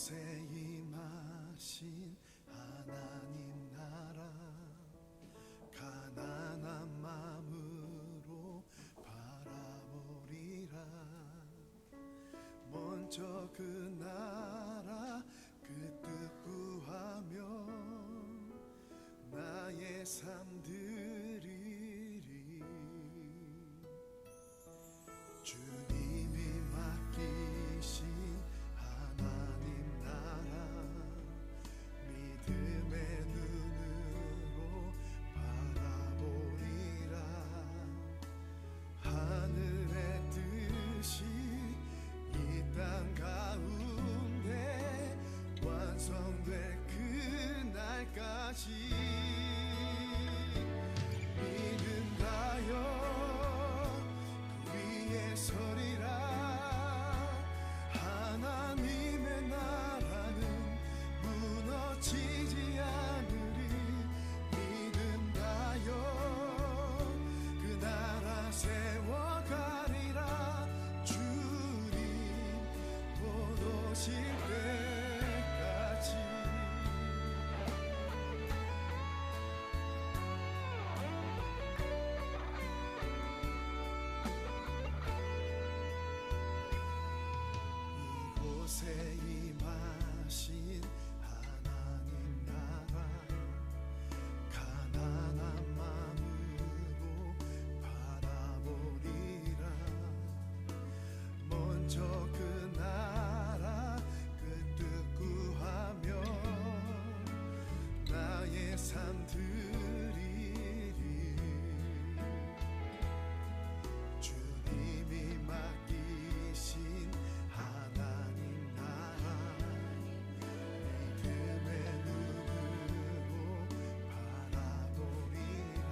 이곳에 임하신 하나님 나라, 가난한 마음으로 바라보리라. 먼저 그 나라 그 뜻 구하며 나의 삶 드리리. 주님이 맡기신 하나님 나라, 믿음의 눈으로 바라보리라. 하늘의 뜻이 이 땅 가운데 완성될 그날까지 믿음 다여 그 위에 서리라. 하나님의 나라는 무너지지 않으리. 믿음 다여 그 나라 세워가리라. 주님 곧 오실 때까지. 이곳에 임하신 하나님 나라, 가난한 마음으로 바라보리라. 먼저 그 나라 그 뜻 구하며 나의 삶 드리리. 주님이 맡기신 하나님 나라, 믿음의 눈으로 바라보리라.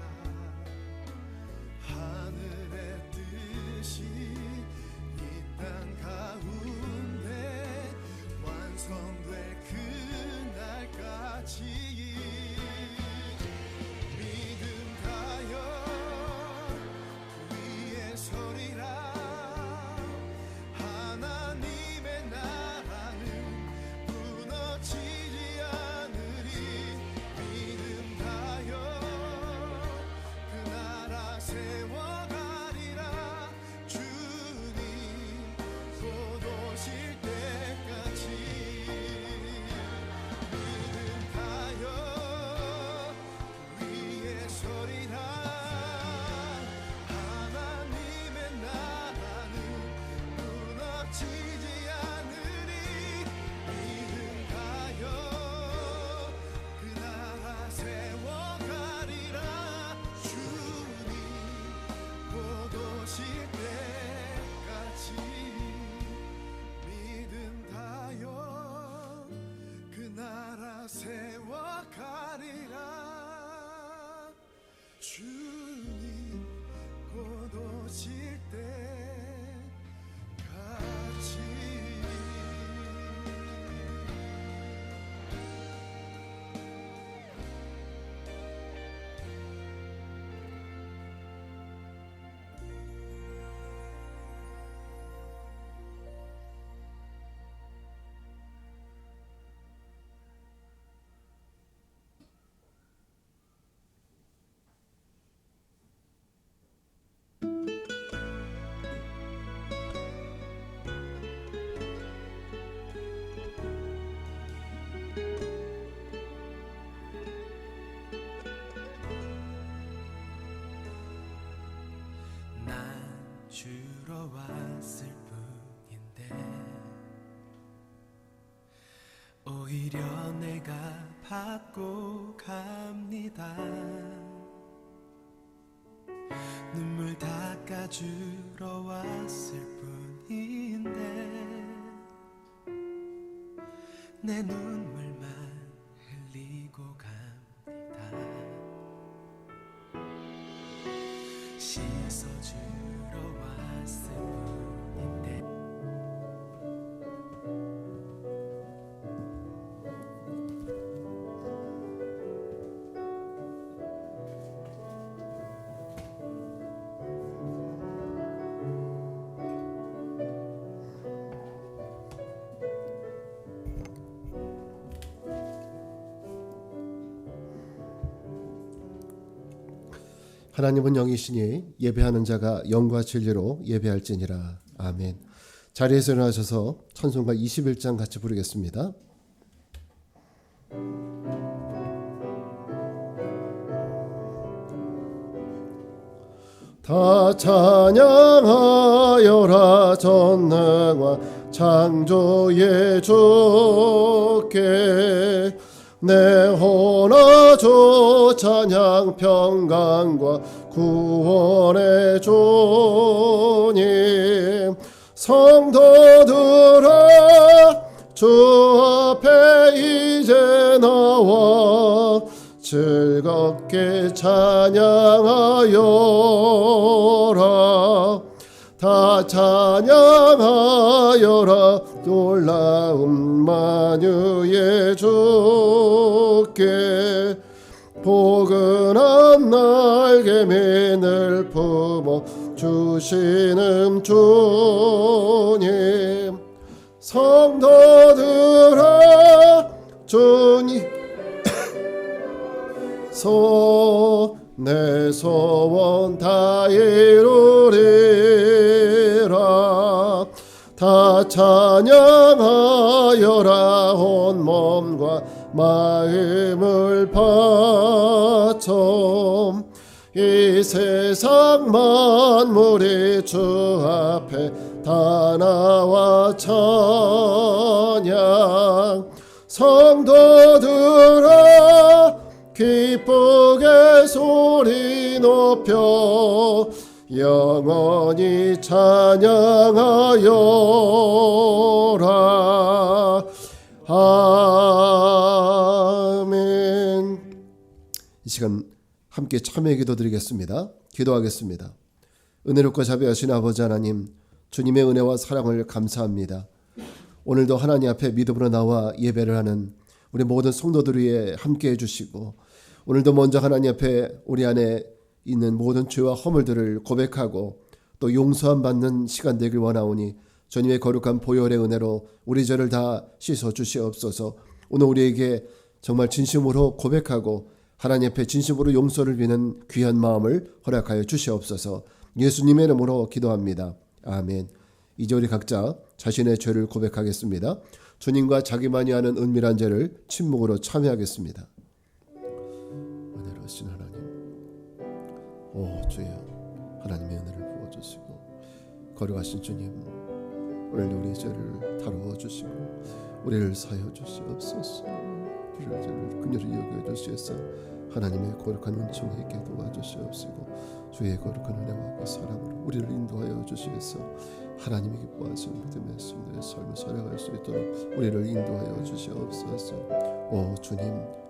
하늘의 뜻이 이 땅 가운데 완성될 그날까지 믿음 다여 그 위에 서리라. 하나님의 나라는 무너지지 않으리. 믿음 다여 그 나라 세워가리라. 주님 곧 오실 때까지 믿음 다여 그 위에 서리라. 하나님의 나라는 무너지지 않으리. 믿음 다여 그 나라 세워가리라. 주님 곧 오실 때까지 믿음 다여 그 나라 세워가리라. 주님 곧 오실 때까지. 난 주러 왔을 뿐인데 오히려 내가 받고 갑니다. 눈물 닦아주러 왔을 뿐인데 내 눈물만 흘리고 갑니다. 씻어주러 왔을 뿐인데 하나님은 영이시니 예배하는 자가 영과 진리로 예배할지니라. 아멘. 자리에서 일어나셔서 찬송가 21장 같이 부르겠습니다. 다 찬양하여라 전능한 창조의 주께 내 혼아주 찬양 평강과 구원의 주님 성도들아 주 앞에 이제 나와 즐겁게 찬양하여라 다 찬양하여라 놀라운 만유의 주께 포근한 날개맨을 품어 주시는 주님 성도들아 주님 내 소원 다 이루리라 다 찬양하여라 온 몸과 마음을 바쳐 이 세상 만물이 주 앞에 다 나와 찬양 성도들아 기쁘게 소리 높여 영원히 찬양하여라. 아멘. 이 시간 함께 참여 기도 드리겠습니다. 기도하겠습니다. 은혜롭고 자비하신 아버지 하나님, 주님의 은혜와 사랑을 감사합니다. 오늘도 하나님 앞에 믿음으로 나와 예배를 하는 우리 모든 성도들 위해 함께 해주시고 오늘도 먼저 하나님 앞에 우리 안에 있는 모든 죄와 허물들을 고백하고 또 용서함 받는 시간 되길 원하오니 주님의 거룩한 보혈의 은혜로 우리 죄를 다 씻어 주시옵소서. 오늘 우리에게 정말 진심으로 고백하고 하나님 앞에 진심으로 용서를 비는 귀한 마음을 허락하여 주시옵소서. 예수님의 이름으로 기도합니다. 아멘. 이제 우리 각자 자신의 죄를 고백하겠습니다. 주님과 자기만이 아는 은밀한 죄를 침묵으로 참여하겠습니다. 은혜로우신 하나님, 오 주여, 하나님의 은혜를 부어주시고 거룩하신 주님, 오늘 우리 죄를 다루어 주시고 우리를 사여 주시옵소서. 우리를 죄를 긍휼히 여겨 주시옵소서. 하나님의 거룩한 은총이 있게 도와주시옵시고 주의 거룩한 은혜와 그 사랑으로 우리를 인도하여 주시옵소서. 하나님이 기뻐하시는 믿음의 신들의 삶을 살아갈 수 있도록 우리를 인도하여 주시옵소서. 오 주님,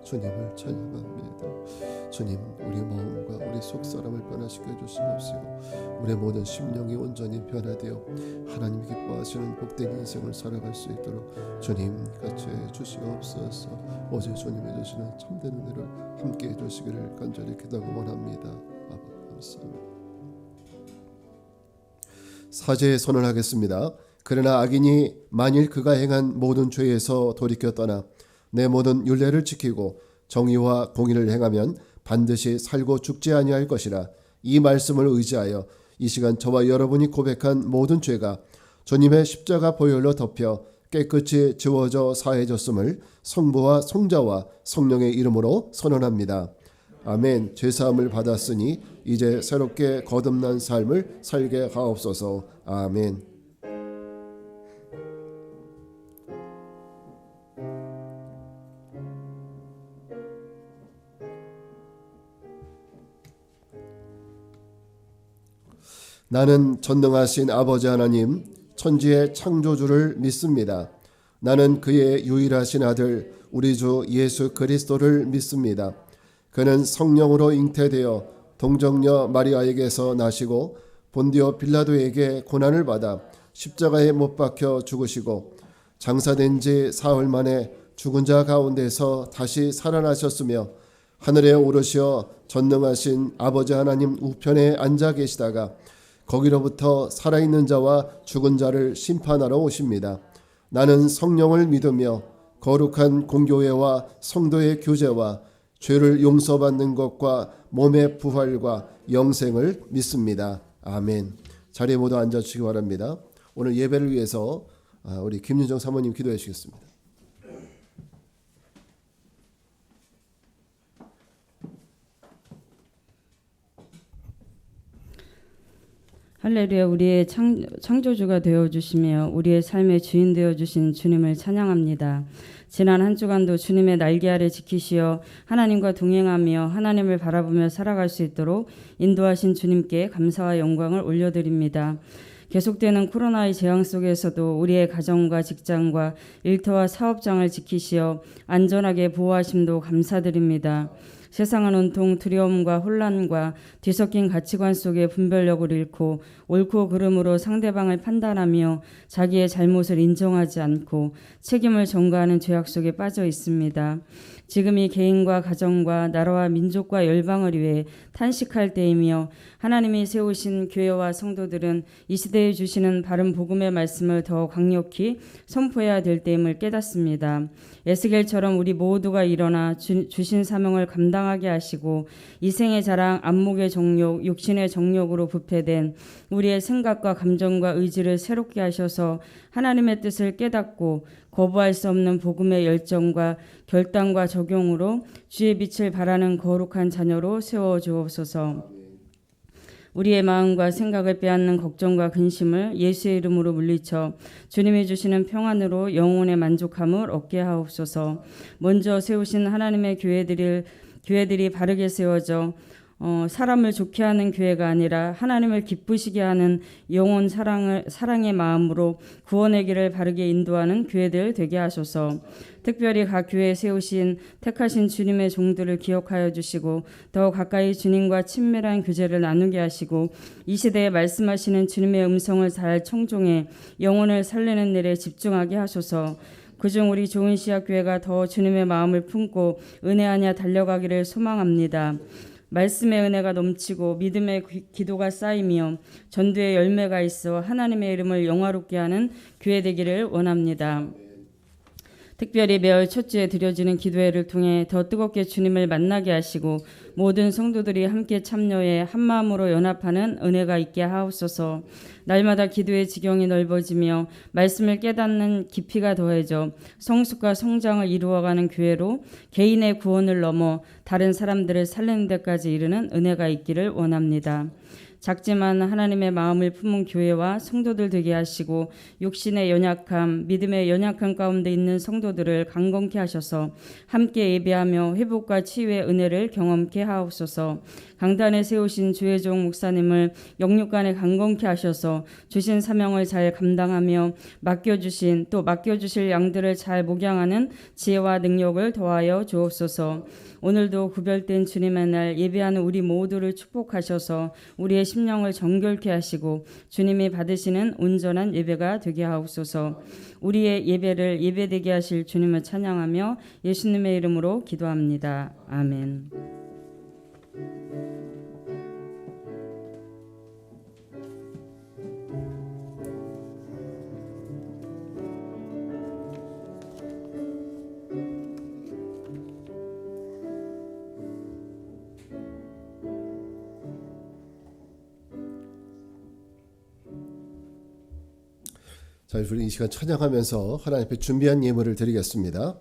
주님을 찬양합니다. 주님, 우리 마음과 우리 속사람을 변화시켜 주시옵시고 우리의 모든 심령이 온전히 변화되어 하나님이 기뻐하시는 복된 인생을 살아갈 수 있도록 주님 같이 해 주시옵소서. 어제 주님이 주시는 참된 은혜를 함께 해 주시기를 간절히 기도하고 원합니다. 아버지 감사합니다. 사죄의 선언하겠습니다. 그러나 악인이 만일 그가 행한 모든 죄에서 돌이켜 떠나 내 모든 율례를 지키고 정의와 공의를 행하면 반드시 살고 죽지 아니할 것이라. 이 말씀을 의지하여 이 시간 저와 여러분이 고백한 모든 죄가 주님의 십자가 보혈로 덮여 깨끗이 지워져 사해졌음을 성부와 성자와 성령의 이름으로 선언합니다. 아멘. 죄사함을 받았으니 이제 새롭게 거듭난 삶을 살게 하옵소서. 아멘. 나는 전능하신 아버지 하나님, 천지의 창조주를 믿습니다. 나는 그의 유일하신 아들 우리 주 예수 그리스도를 믿습니다. 그는 성령으로 잉태되어 동정녀 마리아에게서 나시고 본디오 빌라도에게 고난을 받아 십자가에 못 박혀 죽으시고 장사된 지 사흘 만에 죽은 자 가운데서 다시 살아나셨으며 하늘에 오르시어 전능하신 아버지 하나님 우편에 앉아 계시다가 거기로부터 살아있는 자와 죽은 자를 심판하러 오십니다. 나는 성령을 믿으며 거룩한 공교회와 성도의 교제와 죄를 용서받는 것과 몸의 부활과 영생을 믿습니다. 아멘. 자리에 모두 앉아주시기 바랍니다. 오늘 예배를 위해서 우리 김윤정 사모님 기도해 주시겠습니다. 할렐루야. 우리의 창조주가 되어주시며 우리의 삶의 주인 되어주신 주님을 찬양합니다. 지난 한 주간도 주님의 날개 아래 지키시어 하나님과 동행하며 하나님을 바라보며 살아갈 수 있도록 인도하신 주님께 감사와 영광을 올려드립니다. 계속되는 코로나의 재앙 속에서도 우리의 가정과 직장과 일터와 사업장을 지키시어 안전하게 보호하심도 감사드립니다. 세상은 온통 두려움과 혼란과 뒤섞인 가치관 속에 분별력을 잃고 옳고 그름으로 상대방을 판단하며 자기의 잘못을 인정하지 않고 책임을 전가하는 죄악 속에 빠져 있습니다. 지금이 개인과 가정과 나라와 민족과 열방을 위해 탄식할 때이며 하나님이 세우신 교회와 성도들은 이 시대에 주시는 바른 복음의 말씀을 더 강력히 선포해야 될 때임을 깨닫습니다. 에스겔처럼 우리 모두가 일어나 주신 사명을 감당하게 하시고 이생의 자랑, 안목의 정욕, 육신의 정욕으로 부패된 우리의 생각과 감정과 의지를 새롭게 하셔서 하나님의 뜻을 깨닫고 거부할 수 없는 복음의 열정과 결단과 적용으로 주의 빛을 발하는 거룩한 자녀로 세워주옵소서. 우리의 마음과 생각을 빼앗는 걱정과 근심을 예수의 이름으로 물리쳐 주님이 주시는 평안으로 영혼의 만족함을 얻게 하옵소서. 먼저 세우신 하나님의 교회들이 바르게 세워져 사람을 좋게 하는 교회가 아니라 하나님을 기쁘시게 하는 영혼 사랑의 마음으로 구원의 길을 바르게 인도하는 교회들 되게 하소서. 특별히 각 교회에 세우신 택하신 주님의 종들을 기억하여 주시고 더 가까이 주님과 친밀한 교제를 나누게 하시고 이 시대에 말씀하시는 주님의 음성을 잘 청종해 영혼을 살리는 일에 집중하게 하소서. 그중 우리 좋은 시학교회가 더 주님의 마음을 품고 은혜 안에 달려가기를 소망합니다. 말씀의 은혜가 넘치고 믿음의 기도가 쌓이며 전도의 열매가 있어 하나님의 이름을 영화롭게 하는 교회 되기를 원합니다. 특별히 매월 첫 주에 드려지는 기도회를 통해 더 뜨겁게 주님을 만나게 하시고 모든 성도들이 함께 참여해 한마음으로 연합하는 은혜가 있게 하옵소서. 날마다 기도의 지경이 넓어지며 말씀을 깨닫는 깊이가 더해져 성숙과 성장을 이루어가는 교회로 개인의 구원을 넘어 다른 사람들을 살리는 데까지 이르는 은혜가 있기를 원합니다. 작지만 하나님의 마음을 품은 교회와 성도들 되게 하시고 육신의 연약함, 믿음의 연약함 가운데 있는 성도들을 강건케 하셔서 함께 예배하며 회복과 치유의 은혜를 경험케 하옵소서. 강단에 세우신 주의 종 목사님을 영육간에 강건케 하셔서 주신 사명을 잘 감당하며 맡겨주실 양들을 잘 목양하는 지혜와 능력을 더하여 주옵소서. 오늘도 구별된 주님의 날 예배하는 우리 모두를 축복하셔서 우리의 심령을 정결케 하시고 주님이 받으시는 온전한 예배가 되게 하옵소서. 우리의 예배를 예배되게 하실 주님을 찬양하며 예수님의 이름으로 기도합니다. 아멘. 자, 우리 이 시간 찬양하면서 하나님 앞에 준비한 예물을 드리겠습니다.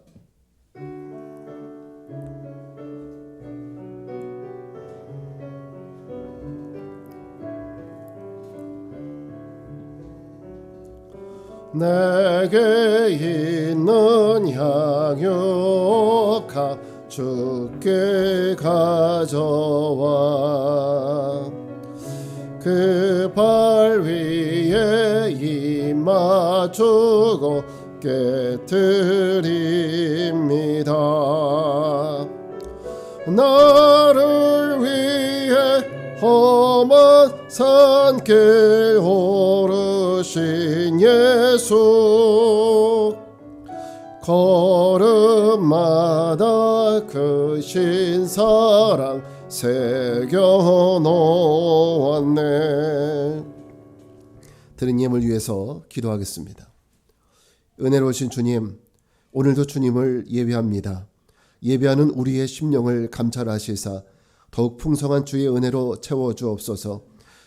내게 있는 향유가 주께 가져와 그 발 위에 입맞추고 깨뜨립니다. 나를 위해 험한 산길 오르신 예수 걸음마다 그 신사랑 새겨놓았네. 드린 예물 위해서 기도하겠습니다. 은혜로우신 주님, 오늘도 주님을 예배합니다. 예배하는 우리의 심령을 감찰하시사 더욱 풍성한 주의 은혜로 채워주옵소서.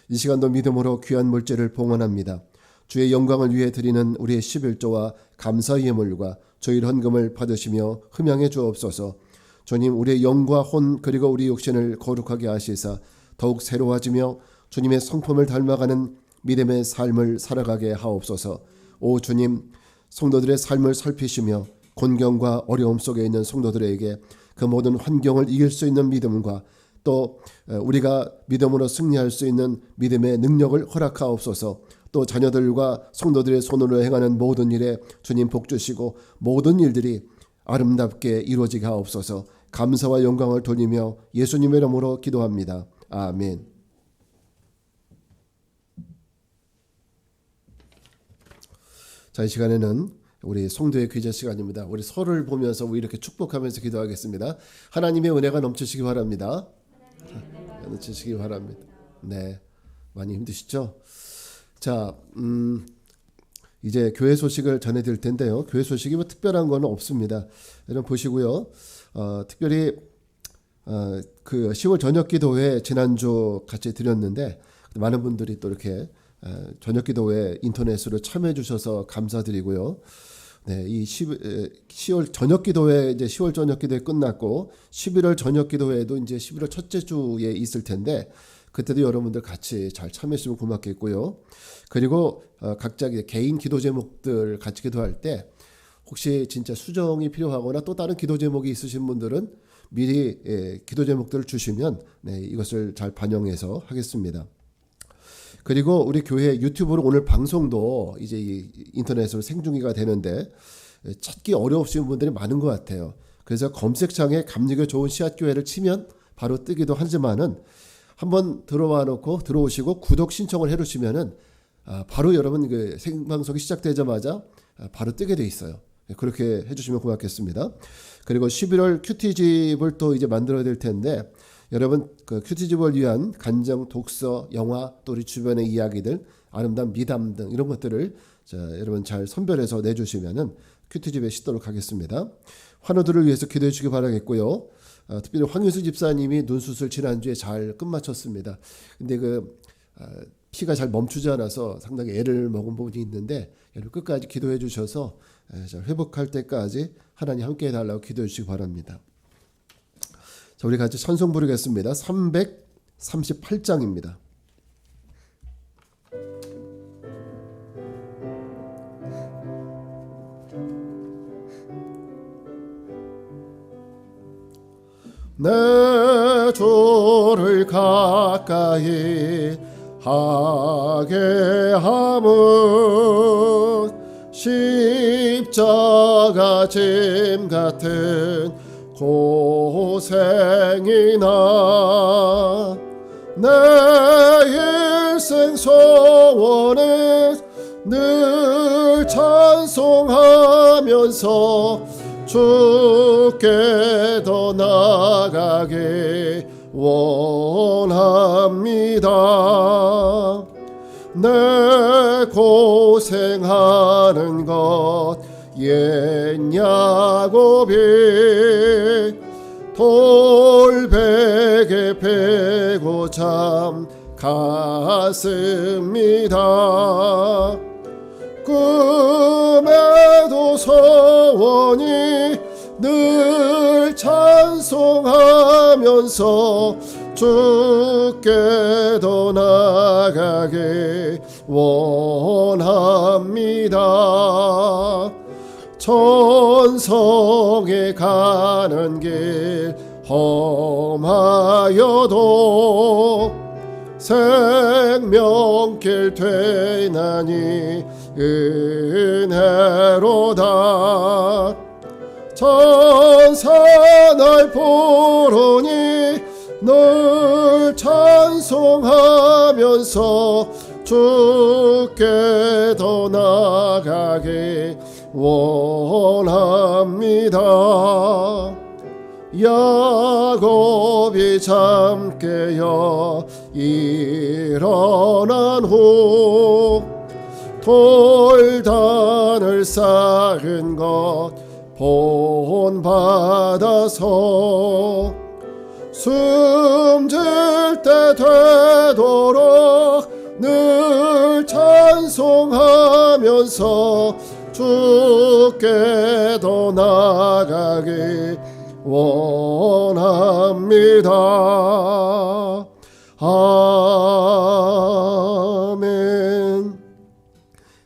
이 시간도 믿음으로 귀한 물질을 봉헌합니다. 주의 영광을 위해 드리는 우리의 11조와 감사 예물과 주일 헌금을 받으시며 흠양해 주옵소서. 주님, 우리의 영과 혼 그리고 우리 육신을 거룩하게 하시사 더욱 새로워지며 주님의 성품을 닮아가는 믿음의 삶을 살아가게 하옵소서. 오 주님, 성도들의 삶을 살피시며 곤경과 어려움 속에 있는 성도들에게 그 모든 환경을 이길 수 있는 믿음과 또 우리가 믿음으로 승리할 수 있는 믿음의 능력을 허락하옵소서. 또 자녀들과 성도들의 손으로 행하는 모든 일에 주님 복 주시고 모든 일들이 아름답게 이루어지게 하옵소서. 감사와 영광을 돌리며 예수님의 이름으로 기도합니다. 아멘. 자, 이 시간에는 우리 성도의 귀재 시간입니다. 우리 서로를 보면서 이렇게 축복하면서 기도하겠습니다. 하나님의 은혜가 넘치시기 바랍니다. 넘치시기 바랍니다. 네, 많이 힘드시죠? 자, 이제 교회 소식을 전해드릴 텐데요. 교회 소식이 뭐 특별한 건 없습니다. 여러분 보시고요. 특별히 그 10월 저녁기도회 지난주 같이 드렸는데 많은 분들이 또 이렇게 저녁기도회 인터넷으로 참여해 주셔서 감사드리고요. 네, 이 10월 저녁기도회 이제 10월 저녁기도회 끝났고 11월 저녁기도회도 이제 11월 첫째 주에 있을 텐데 그때도 여러분들 같이 잘 참여해주시면 고맙겠고요. 그리고 각자 개인 기도 제목들 같이 기도할 때 혹시 진짜 수정이 필요하거나 또 다른 기도 제목이 있으신 분들은 미리 기도 제목들을 주시면 네, 이것을 잘 반영해서 하겠습니다. 그리고 우리 교회 유튜브로 오늘 방송도 이제 인터넷으로 생중계가 되는데 찾기 어려우신 분들이 많은 것 같아요. 그래서 검색창에 감리교 좋은 씨앗교회를 치면 바로 뜨기도 하지만은 한번 들어와 놓고 들어오시고 구독 신청을 해주시면은 바로 여러분 그 생방송이 시작되자마자 바로 뜨게 돼 있어요. 그렇게 해주시면 고맙겠습니다. 그리고 11월 큐티집을 또 이제 만들어야 될 텐데 여러분 그 큐티집을 위한 간정, 독서, 영화 또 우리 주변의 이야기들, 아름다운 미담 등 이런 것들을 여러분 잘 선별해서 내주시면은 큐티집에 싣도록 하겠습니다. 환우들을 위해서 기도해 주시기 바라겠고요. 특별히 황유수 집사님이 눈 수술 지난주에 잘 끝마쳤습니다. 근데 그 피가 잘 멈추지 않아서 상당히 애를 먹은 부분이 있는데 여러분 끝까지 기도해 주셔서 잘 회복할 때까지 하나님 함께 해달라고 기도해 주시기 바랍니다. 자, 우리 같이 찬송 부르겠습니다. 338장입니다. 내 주를 가까이 하게 함은 십자가 짐 같은 고생이나 내 일생 소원은 늘 찬송하면서 주께 더 나아가게 원합니다. 내 고생하는 것 옛 야곱이 돌베개 베고 참 갔습니다. 꿈에도 소원이 늘 찬송하면서 주께 더 나아가게 원합니다. 천성에 가는 길 험하여도 생명길 되나니 은혜로다. 천사 날 보러니 늘 찬송하면서 주께 더 나아가게 원합니다. 야곱이 잠 깨어 일어난 후 돌단을 쌓은 것 본받아서 숨질 때 되도록 늘 찬송하면서 주께 더 나아가기 원합니다. 아멘.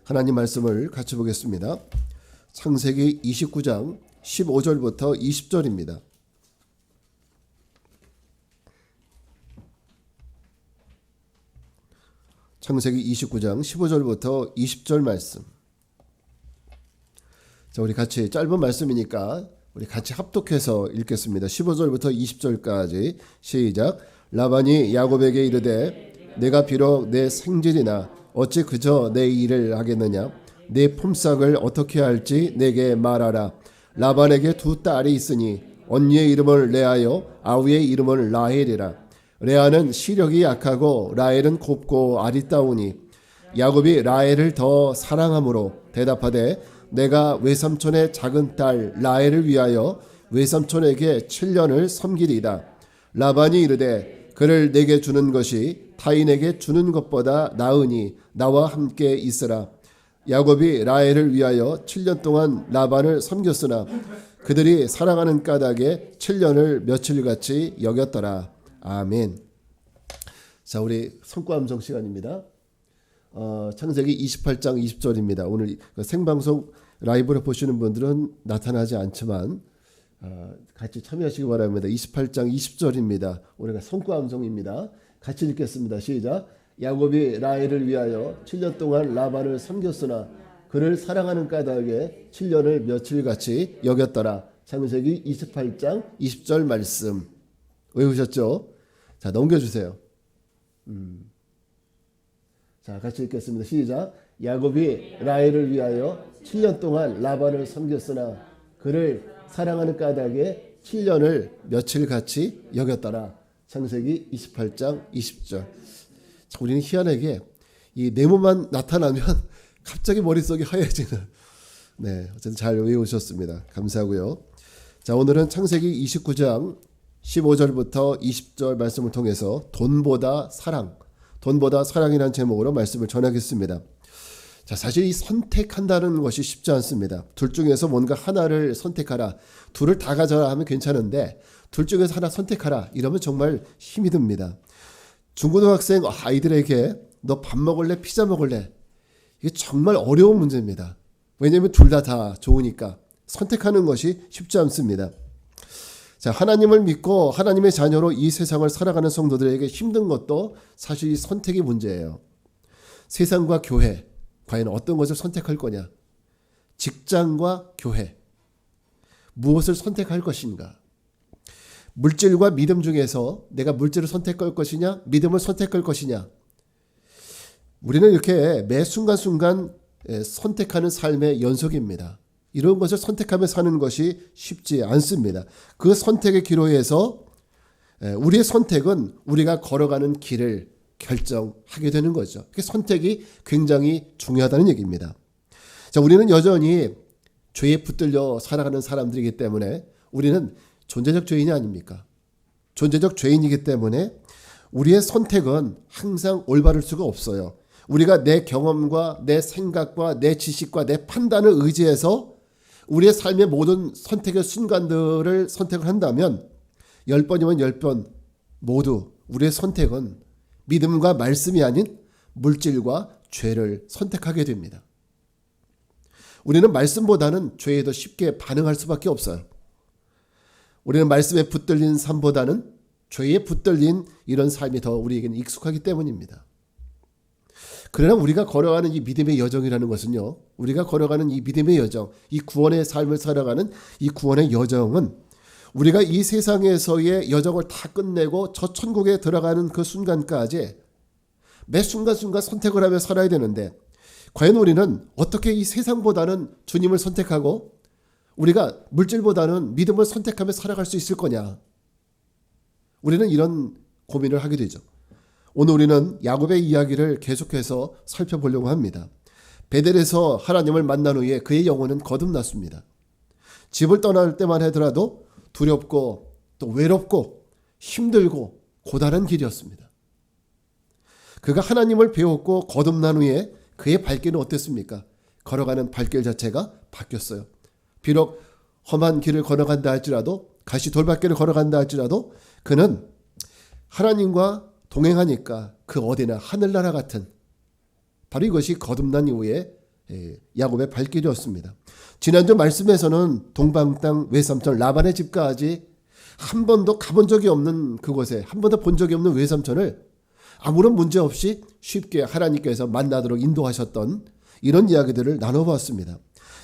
하나님 말씀을 같이 보겠습니다. 창세기 29장 15절부터 20절입니다. 창세기 29장 15절부터 20절 말씀. 자, 우리 같이 짧은 말씀이니까 우리 같이 합독해서 읽겠습니다. 15절부터 20절까지 시작. 라반이 야곱에게 이르되 내가 비록 내 생질이나 어찌 그저 내 일을 하겠느냐. 내 품삯을 어떻게 할지 내게 말하라. 라반에게 두 딸이 있으니 언니의 이름을 레아요 아우의 이름을 라헬이라. 레아는 시력이 약하고 라헬은 곱고 아리따우니 야곱이 라헬을 더 사랑함으로 대답하되 내가 외삼촌의 작은 딸 라헬을 위하여 외삼촌에게 7년을 섬기리이다. 라반이 이르되 그를 내게 주는 것이 타인에게 주는 것보다 나으니 나와 함께 있으라. 야곱이 라헬을 위하여 7년 동안 라반을 섬겼으나 그들이 사랑하는 까닭에 7년을 며칠같이 여겼더라. 아멘. 자, 우리 성과함성 시간입니다. 창세기 28장 20절입니다. 오늘 생방송 라이브로 보시는 분들은 나타나지 않지만 같이 참여하시기 바랍니다. 28장 20절입니다. 우리가 성과함성입니다. 같이 읽겠습니다. 시작. 야곱이 라헬을 위하여 7년 동안 라반을 섬겼으나 그를 사랑하는 까닭에 7년을 며칠같이 여겼더라. 창세기 28장 20절 말씀 외우셨죠? 자, 넘겨주세요. 자, 같이 읽겠습니다. 시작. 야곱이 라헬을 위하여 7년 동안 라반을 섬겼으나 그를 사랑하는 까닭에 7년을 며칠같이 여겼더라. 창세기 28장 20절. 자, 우리는 희한하게 이 네모만 나타나면 갑자기 머릿속이 하얘지는, 네, 어쨌든 잘 외우셨습니다. 감사하고요. 자, 오늘은 창세기 29장 15절부터 20절 말씀을 통해서 돈보다 사랑이라는 제목으로 말씀을 전하겠습니다. 자, 사실 이 선택한다는 것이 쉽지 않습니다. 둘 중에서 뭔가 하나를 선택하라, 둘을 다 가져라 하면 괜찮은데 둘 중에서 하나 선택하라 이러면 정말 힘이 듭니다. 중고등학생 아이들에게 너 밥 먹을래? 피자 먹을래? 이게 정말 어려운 문제입니다. 왜냐하면 둘 다 좋으니까 선택하는 것이 쉽지 않습니다. 자, 하나님을 믿고 하나님의 자녀로 이 세상을 살아가는 성도들에게 힘든 것도 사실 이 선택의 문제예요. 세상과 교회, 과연 어떤 것을 선택할 거냐? 직장과 교회, 무엇을 선택할 것인가? 물질과 믿음 중에서 내가 물질을 선택할 것이냐, 믿음을 선택할 것이냐? 우리는 이렇게 매 순간순간 선택하는 삶의 연속입니다. 이런 것을 선택하며 사는 것이 쉽지 않습니다. 그 선택의 기로에서 우리의 선택은 우리가 걸어가는 길을 결정하게 되는 거죠. 그 선택이 굉장히 중요하다는 얘기입니다. 자, 우리는 여전히 죄에 붙들려 살아가는 사람들이기 때문에 우리는 존재적 죄인이 아닙니까? 존재적 죄인이기 때문에 우리의 선택은 항상 올바를 수가 없어요. 우리가 내 경험과 내 생각과 내 지식과 내 판단을 의지해서 우리의 삶의 모든 선택의 순간들을 선택을 한다면 10번이면 10번 모두 우리의 선택은 믿음과 말씀이 아닌 물질과 죄를 선택하게 됩니다. 우리는 말씀보다는 죄에 더 쉽게 반응할 수밖에 없어요. 우리는 말씀에 붙들린 삶보다는 죄에 붙들린 이런 삶이 더 우리에게는 익숙하기 때문입니다. 그러나 우리가 걸어가는 이 믿음의 여정이라는 것은요, 우리가 걸어가는 이 믿음의 여정, 이 구원의 삶을 살아가는 이 구원의 여정은 우리가 이 세상에서의 여정을 다 끝내고 저 천국에 들어가는 그 순간까지 매 순간순간 선택을 하며 살아야 되는데, 과연 우리는 어떻게 이 세상보다는 주님을 선택하고 우리가 물질보다는 믿음을 선택하며 살아갈 수 있을 거냐? 우리는 이런 고민을 하게 되죠. 오늘 우리는 야곱의 이야기를 계속해서 살펴보려고 합니다. 베델에서 하나님을 만난 후에 그의 영혼은 거듭났습니다. 집을 떠날 때만 하더라도 두렵고 또 외롭고 힘들고 고단한 길이었습니다. 그가 하나님을 배웠고 거듭난 후에 그의 발길은 어땠습니까? 걸어가는 발길 자체가 바뀌었어요. 비록 험한 길을 걸어간다 할지라도, 가시 돌발길을 걸어간다 할지라도 그는 하나님과 동행하니까 그 어디나 하늘나라 같은, 바로 이것이 거듭난 이후에 야곱의 발길이었습니다. 지난주 말씀에서는 동방 땅 외삼촌 라반의 집까지 한 번도 가본 적이 없는 그곳에, 한 번도 본 적이 없는 외삼촌을 아무런 문제 없이 쉽게 하나님께서 만나도록 인도하셨던 이런 이야기들을 나눠보았습니다.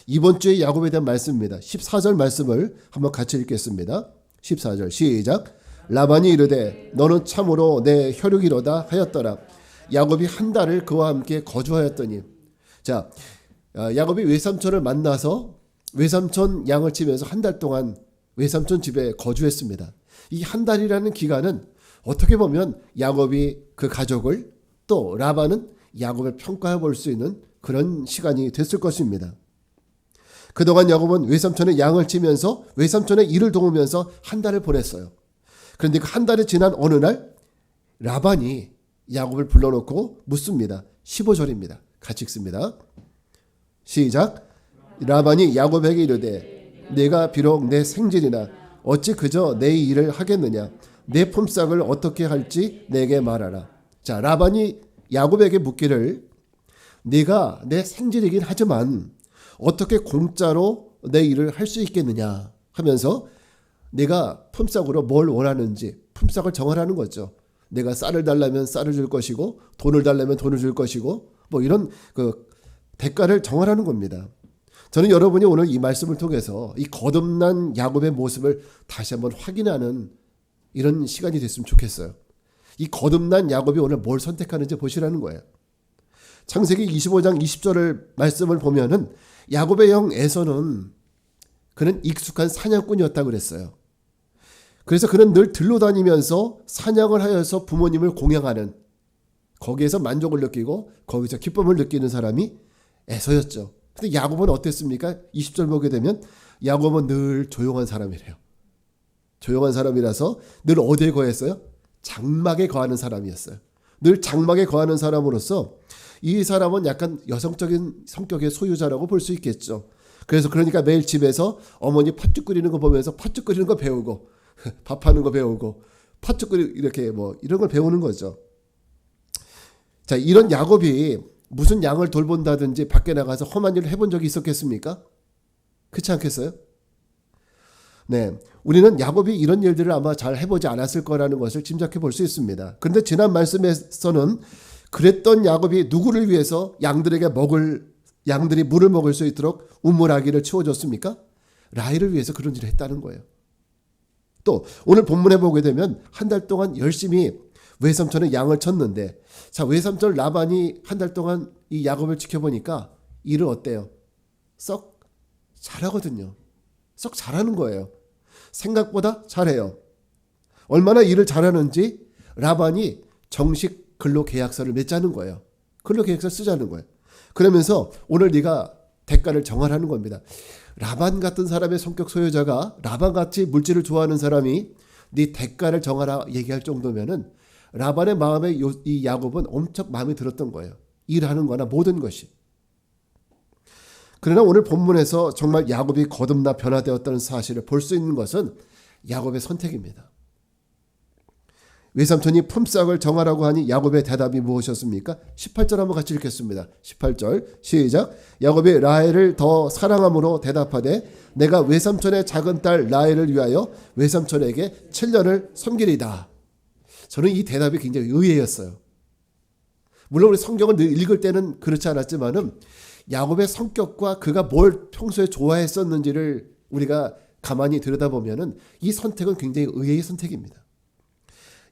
이번 주에 야곱에 대한 말씀입니다. 14절 말씀을 한번 같이 읽겠습니다. 14절 시작. 라반이 이르되 너는 참으로 내 혈육이로다 하였더라. 야곱이 한 달을 그와 함께 거주하였더니. 자, 야곱이 외삼촌을 만나서 외삼촌 양을 치면서 한 달 동안 외삼촌 집에 거주했습니다. 이 한 달이라는 기간은 어떻게 보면 야곱이 그 가족을, 또 라반은 야곱을 평가해 볼 수 있는 그런 시간이 됐을 것입니다. 그동안 야곱은 외삼촌의 양을 치면서 외삼촌의 일을 도우면서 한 달을 보냈어요. 그런데 그 한 달이 지난 어느 날 라반이 야곱을 불러놓고 묻습니다. 15절입니다. 같이 읽습니다. 시작. 라반이 야곱에게 이르되 내가 비록 내 생질이나 어찌 그저 내 일을 하겠느냐. 내 품삯을 어떻게 할지 내게 말하라. 자, 라반이 야곱에게 묻기를 네가 내 생질이긴 하지만 어떻게 공짜로 내 일을 할 수 있겠느냐 하면서 내가 품삯으로 뭘 원하는지 품삯을 정하라는 거죠. 내가 쌀을 달라면 쌀을 줄 것이고 돈을 달라면 돈을 줄 것이고 뭐 이런 그 대가를 정하라는 겁니다. 저는 여러분이 오늘 이 말씀을 통해서 이 거듭난 야곱의 모습을 다시 한번 확인하는 이런 시간이 됐으면 좋겠어요. 이 거듭난 야곱이 오늘 뭘 선택하는지 보시라는 거예요. 창세기 25장 20절을 말씀을 보면은 야곱의 형 에서는 그는 익숙한 사냥꾼이었다고 그랬어요. 그래서 그는 늘 들러 다니면서 사냥을 하여서 부모님을 공양하는, 거기에서 만족을 느끼고 거기서 기쁨을 느끼는 사람이 에서였죠. 근데 야곱은 어땠습니까? 20절 보게 되면 야곱은 늘 조용한 사람이래요. 조용한 사람이라서 늘 어디에 거했어요? 장막에 거하는 사람이었어요. 늘 장막에 거하는 사람으로서 이 사람은 약간 여성적인 성격의 소유자라고 볼 수 있겠죠. 그래서 그러니까 매일 집에서 어머니 팥죽 끓이는 거 보면서 팥죽 끓이는 거 배우고 밥하는 거 배우고 팥죽 이렇게 뭐 이런 걸 배우는 거죠. 자, 이런 야곱이 무슨 양을 돌본다든지 밖에 나가서 험한 일을 해본 적이 있었겠습니까? 그렇지 않겠어요? 네, 우리는 야곱이 이런 일들을 아마 잘 해보지 않았을 거라는 것을 짐작해 볼 수 있습니다. 그런데 지난 말씀에서는 그랬던 야곱이 누구를 위해서 양들이 물을 먹을 수 있도록 우물아기를 치워줬습니까? 라헬을 위해서 그런 일을 했다는 거예요. 또 오늘 본문에 보게 되면 한 달 동안 열심히 외삼촌의 양을 쳤는데, 자, 외삼촌 라반이 한 달 동안 이 야곱을 지켜보니까 일을 어때요? 썩 잘하거든요. 썩 잘하는 거예요. 생각보다 잘해요. 얼마나 일을 잘하는지 라반이 정식 근로계약서를 맺자는 거예요. 근로계약서 쓰자는 거예요. 그러면서 오늘 네가 대가를 정하라는 겁니다. 라반 같은 사람의 성격 소유자가, 라반같이 물질을 좋아하는 사람이 네 대가를 정하라 얘기할 정도면은 라반의 마음에 이 야곱은 엄청 마음에 들었던 거예요. 일하는 거나 모든 것이. 그러나 오늘 본문에서 정말 야곱이 거듭나 변화되었다는 사실을 볼 수 있는 것은 야곱의 선택입니다. 외삼촌이 품삯을 정하라고 하니 야곱의 대답이 무엇이었습니까? 18절 한번 같이 읽겠습니다. 18절 시작. 야곱이 라헬을 더 사랑함으로 대답하되 내가 외삼촌의 작은 딸 라헬을 위하여 외삼촌에게 7년을 섬기리다. 저는 이 대답이 굉장히 의외였어요. 물론 우리 성경을 늘 읽을 때는 그렇지 않았지만은 야곱의 성격과 그가 뭘 평소에 좋아했었는지를 우리가 가만히 들여다보면은 이 선택은 굉장히 의외의 선택입니다.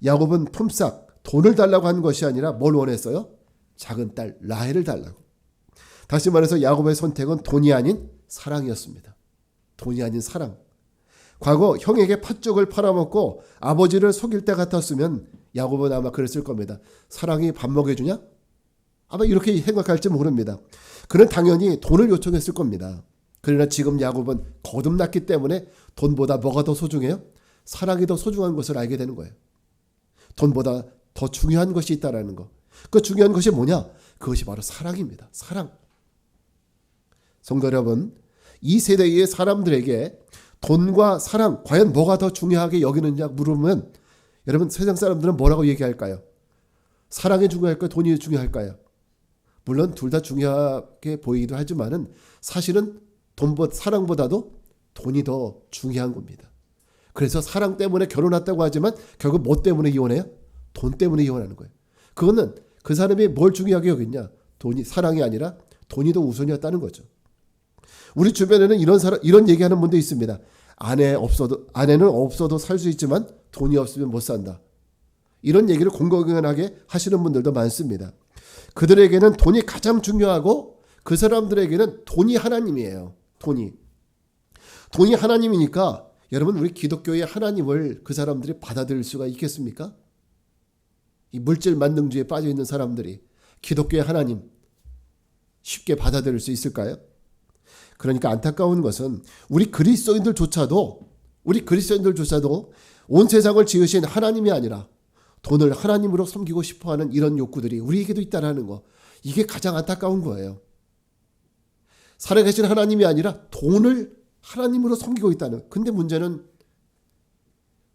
야곱은 품삯, 돈을 달라고 한 것이 아니라 뭘 원했어요? 작은 딸 라헬을 달라고. 다시 말해서 야곱의 선택은 돈이 아닌 사랑이었습니다. 돈이 아닌 사랑. 과거 형에게 팥죽을 팔아먹고 아버지를 속일 때 같았으면 야곱은 아마 그랬을 겁니다. 사랑이 밥 먹여주냐? 아마 이렇게 생각할지 모릅니다. 그는 당연히 돈을 요청했을 겁니다. 그러나 지금 야곱은 거듭났기 때문에 돈보다 뭐가 더 소중해요? 사랑이 더 소중한 것을 알게 되는 거예요. 돈보다 더 중요한 것이 있다라는 거. 그 중요한 것이 뭐냐? 그것이 바로 사랑입니다. 사랑. 성도 여러분, 이 세대의 사람들에게 돈과 사랑 과연 뭐가 더 중요하게 여기느냐 물으면 여러분 세상 사람들은 뭐라고 얘기할까요? 사랑이 중요할까요? 돈이 중요할까요? 물론 둘 다 중요하게 보이기도 하지만은 사실은 사랑보다도 돈이 더 중요한 겁니다. 그래서 사랑 때문에 결혼했다고 하지만 결국 뭐 때문에 이혼해요? 돈 때문에 이혼하는 거예요. 그거는 그 사람이 뭘 중요하게 여겼냐? 사랑이 아니라 돈이 더 우선이었다는 거죠. 우리 주변에는 이런 얘기하는 분도 있습니다. 아내는 없어도 살 수 있지만 돈이 없으면 못 산다. 이런 얘기를 공공연하게 하시는 분들도 많습니다. 그들에게는 돈이 가장 중요하고 그 사람들에게는 돈이 하나님이에요. 돈이 하나님이니까 여러분 우리 기독교의 하나님을 그 사람들이 받아들일 수가 있겠습니까? 이 물질 만능주의에 빠져 있는 사람들이 기독교의 하나님 쉽게 받아들일 수 있을까요? 그러니까 안타까운 것은 우리 그리스도인들조차도 온 세상을 지으신 하나님이 아니라 돈을 하나님으로 섬기고 싶어하는 이런 욕구들이 우리에게도 있다는 거. 이게 가장 안타까운 거예요. 살아계신 하나님이 아니라 돈을 하나님으로 섬기고 있다는. 근데 문제는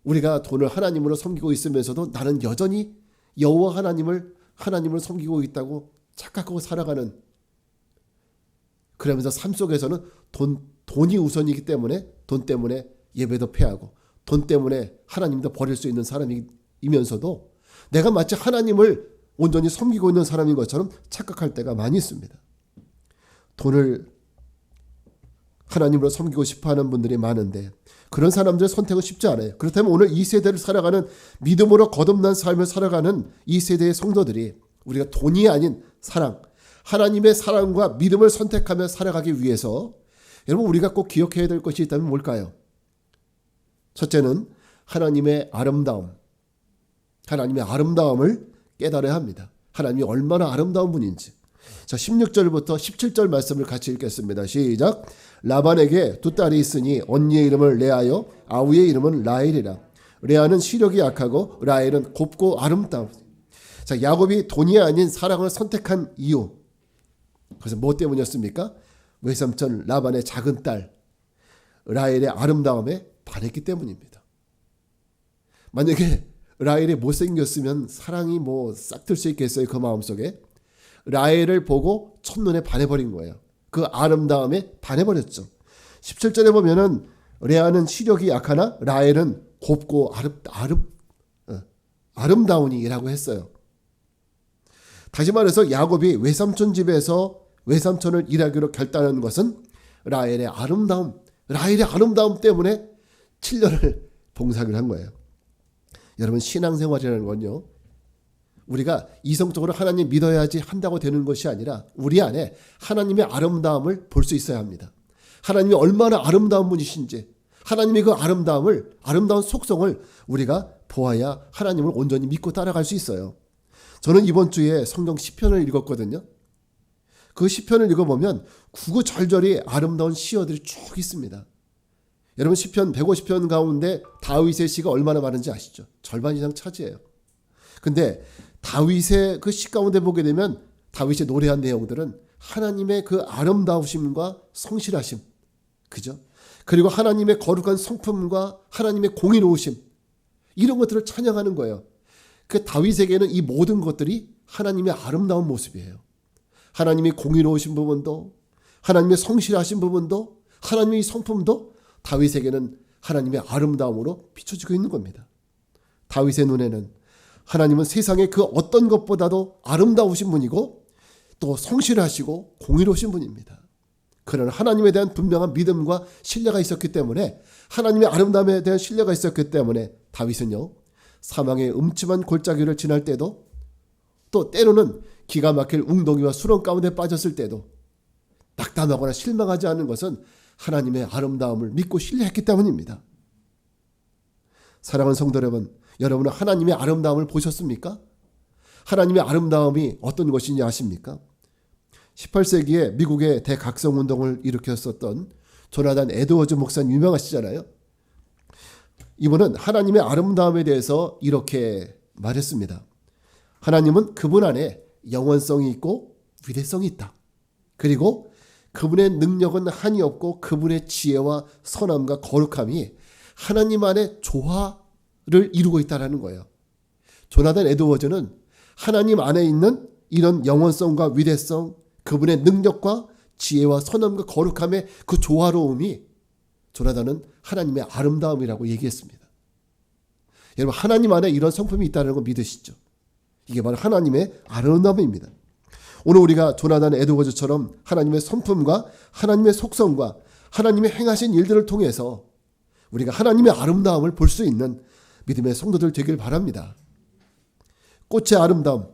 우리가 돈을 하나님으로 섬기고 있으면서도 나는 여전히 여호와 하나님을 섬기고 있다고 착각하고 살아가는. 그러면서 삶 속에서는 돈이 우선이기 때문에 돈 때문에 예배도 패하고 돈 때문에 하나님도 버릴 수 있는 사람이면서도 내가 마치 하나님을 온전히 섬기고 있는 사람인 것처럼 착각할 때가 많이 있습니다. 돈을 하나님으로 섬기고 싶어하는 분들이 많은데 그런 사람들의 선택은 쉽지 않아요. 그렇다면 오늘 이 세대를 살아가는 믿음으로 거듭난 삶을 살아가는 이 세대의 성도들이 우리가 돈이 아닌 사랑, 하나님의 사랑과 믿음을 선택하며 살아가기 위해서 여러분 우리가 꼭 기억해야 될 것이 있다면 뭘까요? 첫째는 하나님의 아름다움을 깨달아야 합니다. 하나님이 얼마나 아름다운 분인지. 자, 16절부터 17절 말씀을 같이 읽겠습니다. 시작. 라반에게 두 딸이 있으니 언니의 이름을 레아요 아우의 이름은 라헬이라. 레아는 시력이 약하고 라헬은 곱고 아름다워. 자, 야곱이 돈이 아닌 사랑을 선택한 이유. 그래서 뭐 때문이었습니까? 외삼촌 라반의 작은 딸 라헬의 아름다움에 반했기 때문입니다. 만약에 라헬이 못생겼으면 사랑이 싹 들 수 있겠어요? 그 마음속에. 라헬을 보고 첫눈에 반해버린 거예요. 그 아름다움에 반해버렸죠. 17절에 보면은 레아는 시력이 약하나 라헬은 곱고 아름다우니라고 했어요. 다시 말해서 야곱이 외삼촌 집에서 외삼촌을 일하기로 결단한 것은 라헬의 아름다움 때문에 7년을 봉사를 한 거예요. 여러분 신앙생활이라는 건요. 우리가 이성적으로 하나님 믿어야지 한다고 되는 것이 아니라 우리 안에 하나님의 아름다움을 볼 수 있어야 합니다. 하나님이 얼마나 아름다운 분이신지 하나님의 그 아름다운 속성을 우리가 보아야 하나님을 온전히 믿고 따라갈 수 있어요. 저는 이번 주에 성경 시편을 읽었거든요. 그 시편을 읽어보면 구구절절이 아름다운 시어들이 쭉 있습니다. 여러분 시편 150편 가운데 다윗의 시가 얼마나 많은지 아시죠? 절반 이상 차지해요. 근데 다윗의 그 시 가운데 보게 되면 다윗이 노래한 내용들은 하나님의 그 아름다우심과 성실하심, 그죠? 그리고 하나님의 거룩한 성품과 하나님의 공의로우심, 이런 것들을 찬양하는 거예요. 그 다윗에게는 이 모든 것들이 하나님의 아름다운 모습이에요. 하나님의 공의로우신 부분도, 하나님의 성실하신 부분도, 하나님의 성품도 다윗에게는 하나님의 아름다움으로 비춰지고 있는 겁니다. 다윗의 눈에는 하나님은 세상의 그 어떤 것보다도 아름다우신 분이고 또 성실하시고 공의로우신 분입니다. 그러나 하나님에 대한 분명한 믿음과 신뢰가 있었기 때문에 하나님의 아름다움에 대한 신뢰가 있었기 때문에 다윗은요 사망의 음침한 골짜기를 지날 때도 또 때로는 기가 막힐 웅덩이와 수렁 가운데 빠졌을 때도 낙담하거나 실망하지 않는 것은 하나님의 아름다움을 믿고 신뢰했기 때문입니다. 사랑하는 성도 여러분, 여러분은 하나님의 아름다움을 보셨습니까? 하나님의 아름다움이 어떤 것인지 아십니까? 18세기에 미국의 대각성운동을 일으켰었던 조나단 에드워즈 목사님 유명하시잖아요. 이분은 하나님의 아름다움에 대해서 이렇게 말했습니다. 하나님은 그분 안에 영원성이 있고 위대성이 있다. 그리고 그분의 능력은 한이 없고 그분의 지혜와 선함과 거룩함이 하나님 안에 조화를 이루고 있다는 거예요. 조나단 에드워즈는 하나님 안에 있는 이런 영원성과 위대성, 그분의 능력과 지혜와 선함과 거룩함의 그 조화로움이 조나단은 하나님의 아름다움이라고 얘기했습니다. 여러분, 하나님 안에 이런 성품이 있다는 거 믿으시죠? 이게 바로 하나님의 아름다움입니다. 오늘 우리가 조나단 에드워즈처럼 하나님의 성품과 하나님의 속성과 하나님의 행하신 일들을 통해서 우리가 하나님의 아름다움을 볼 수 있는 믿음의 성도들 되길 바랍니다. 꽃의 아름다움,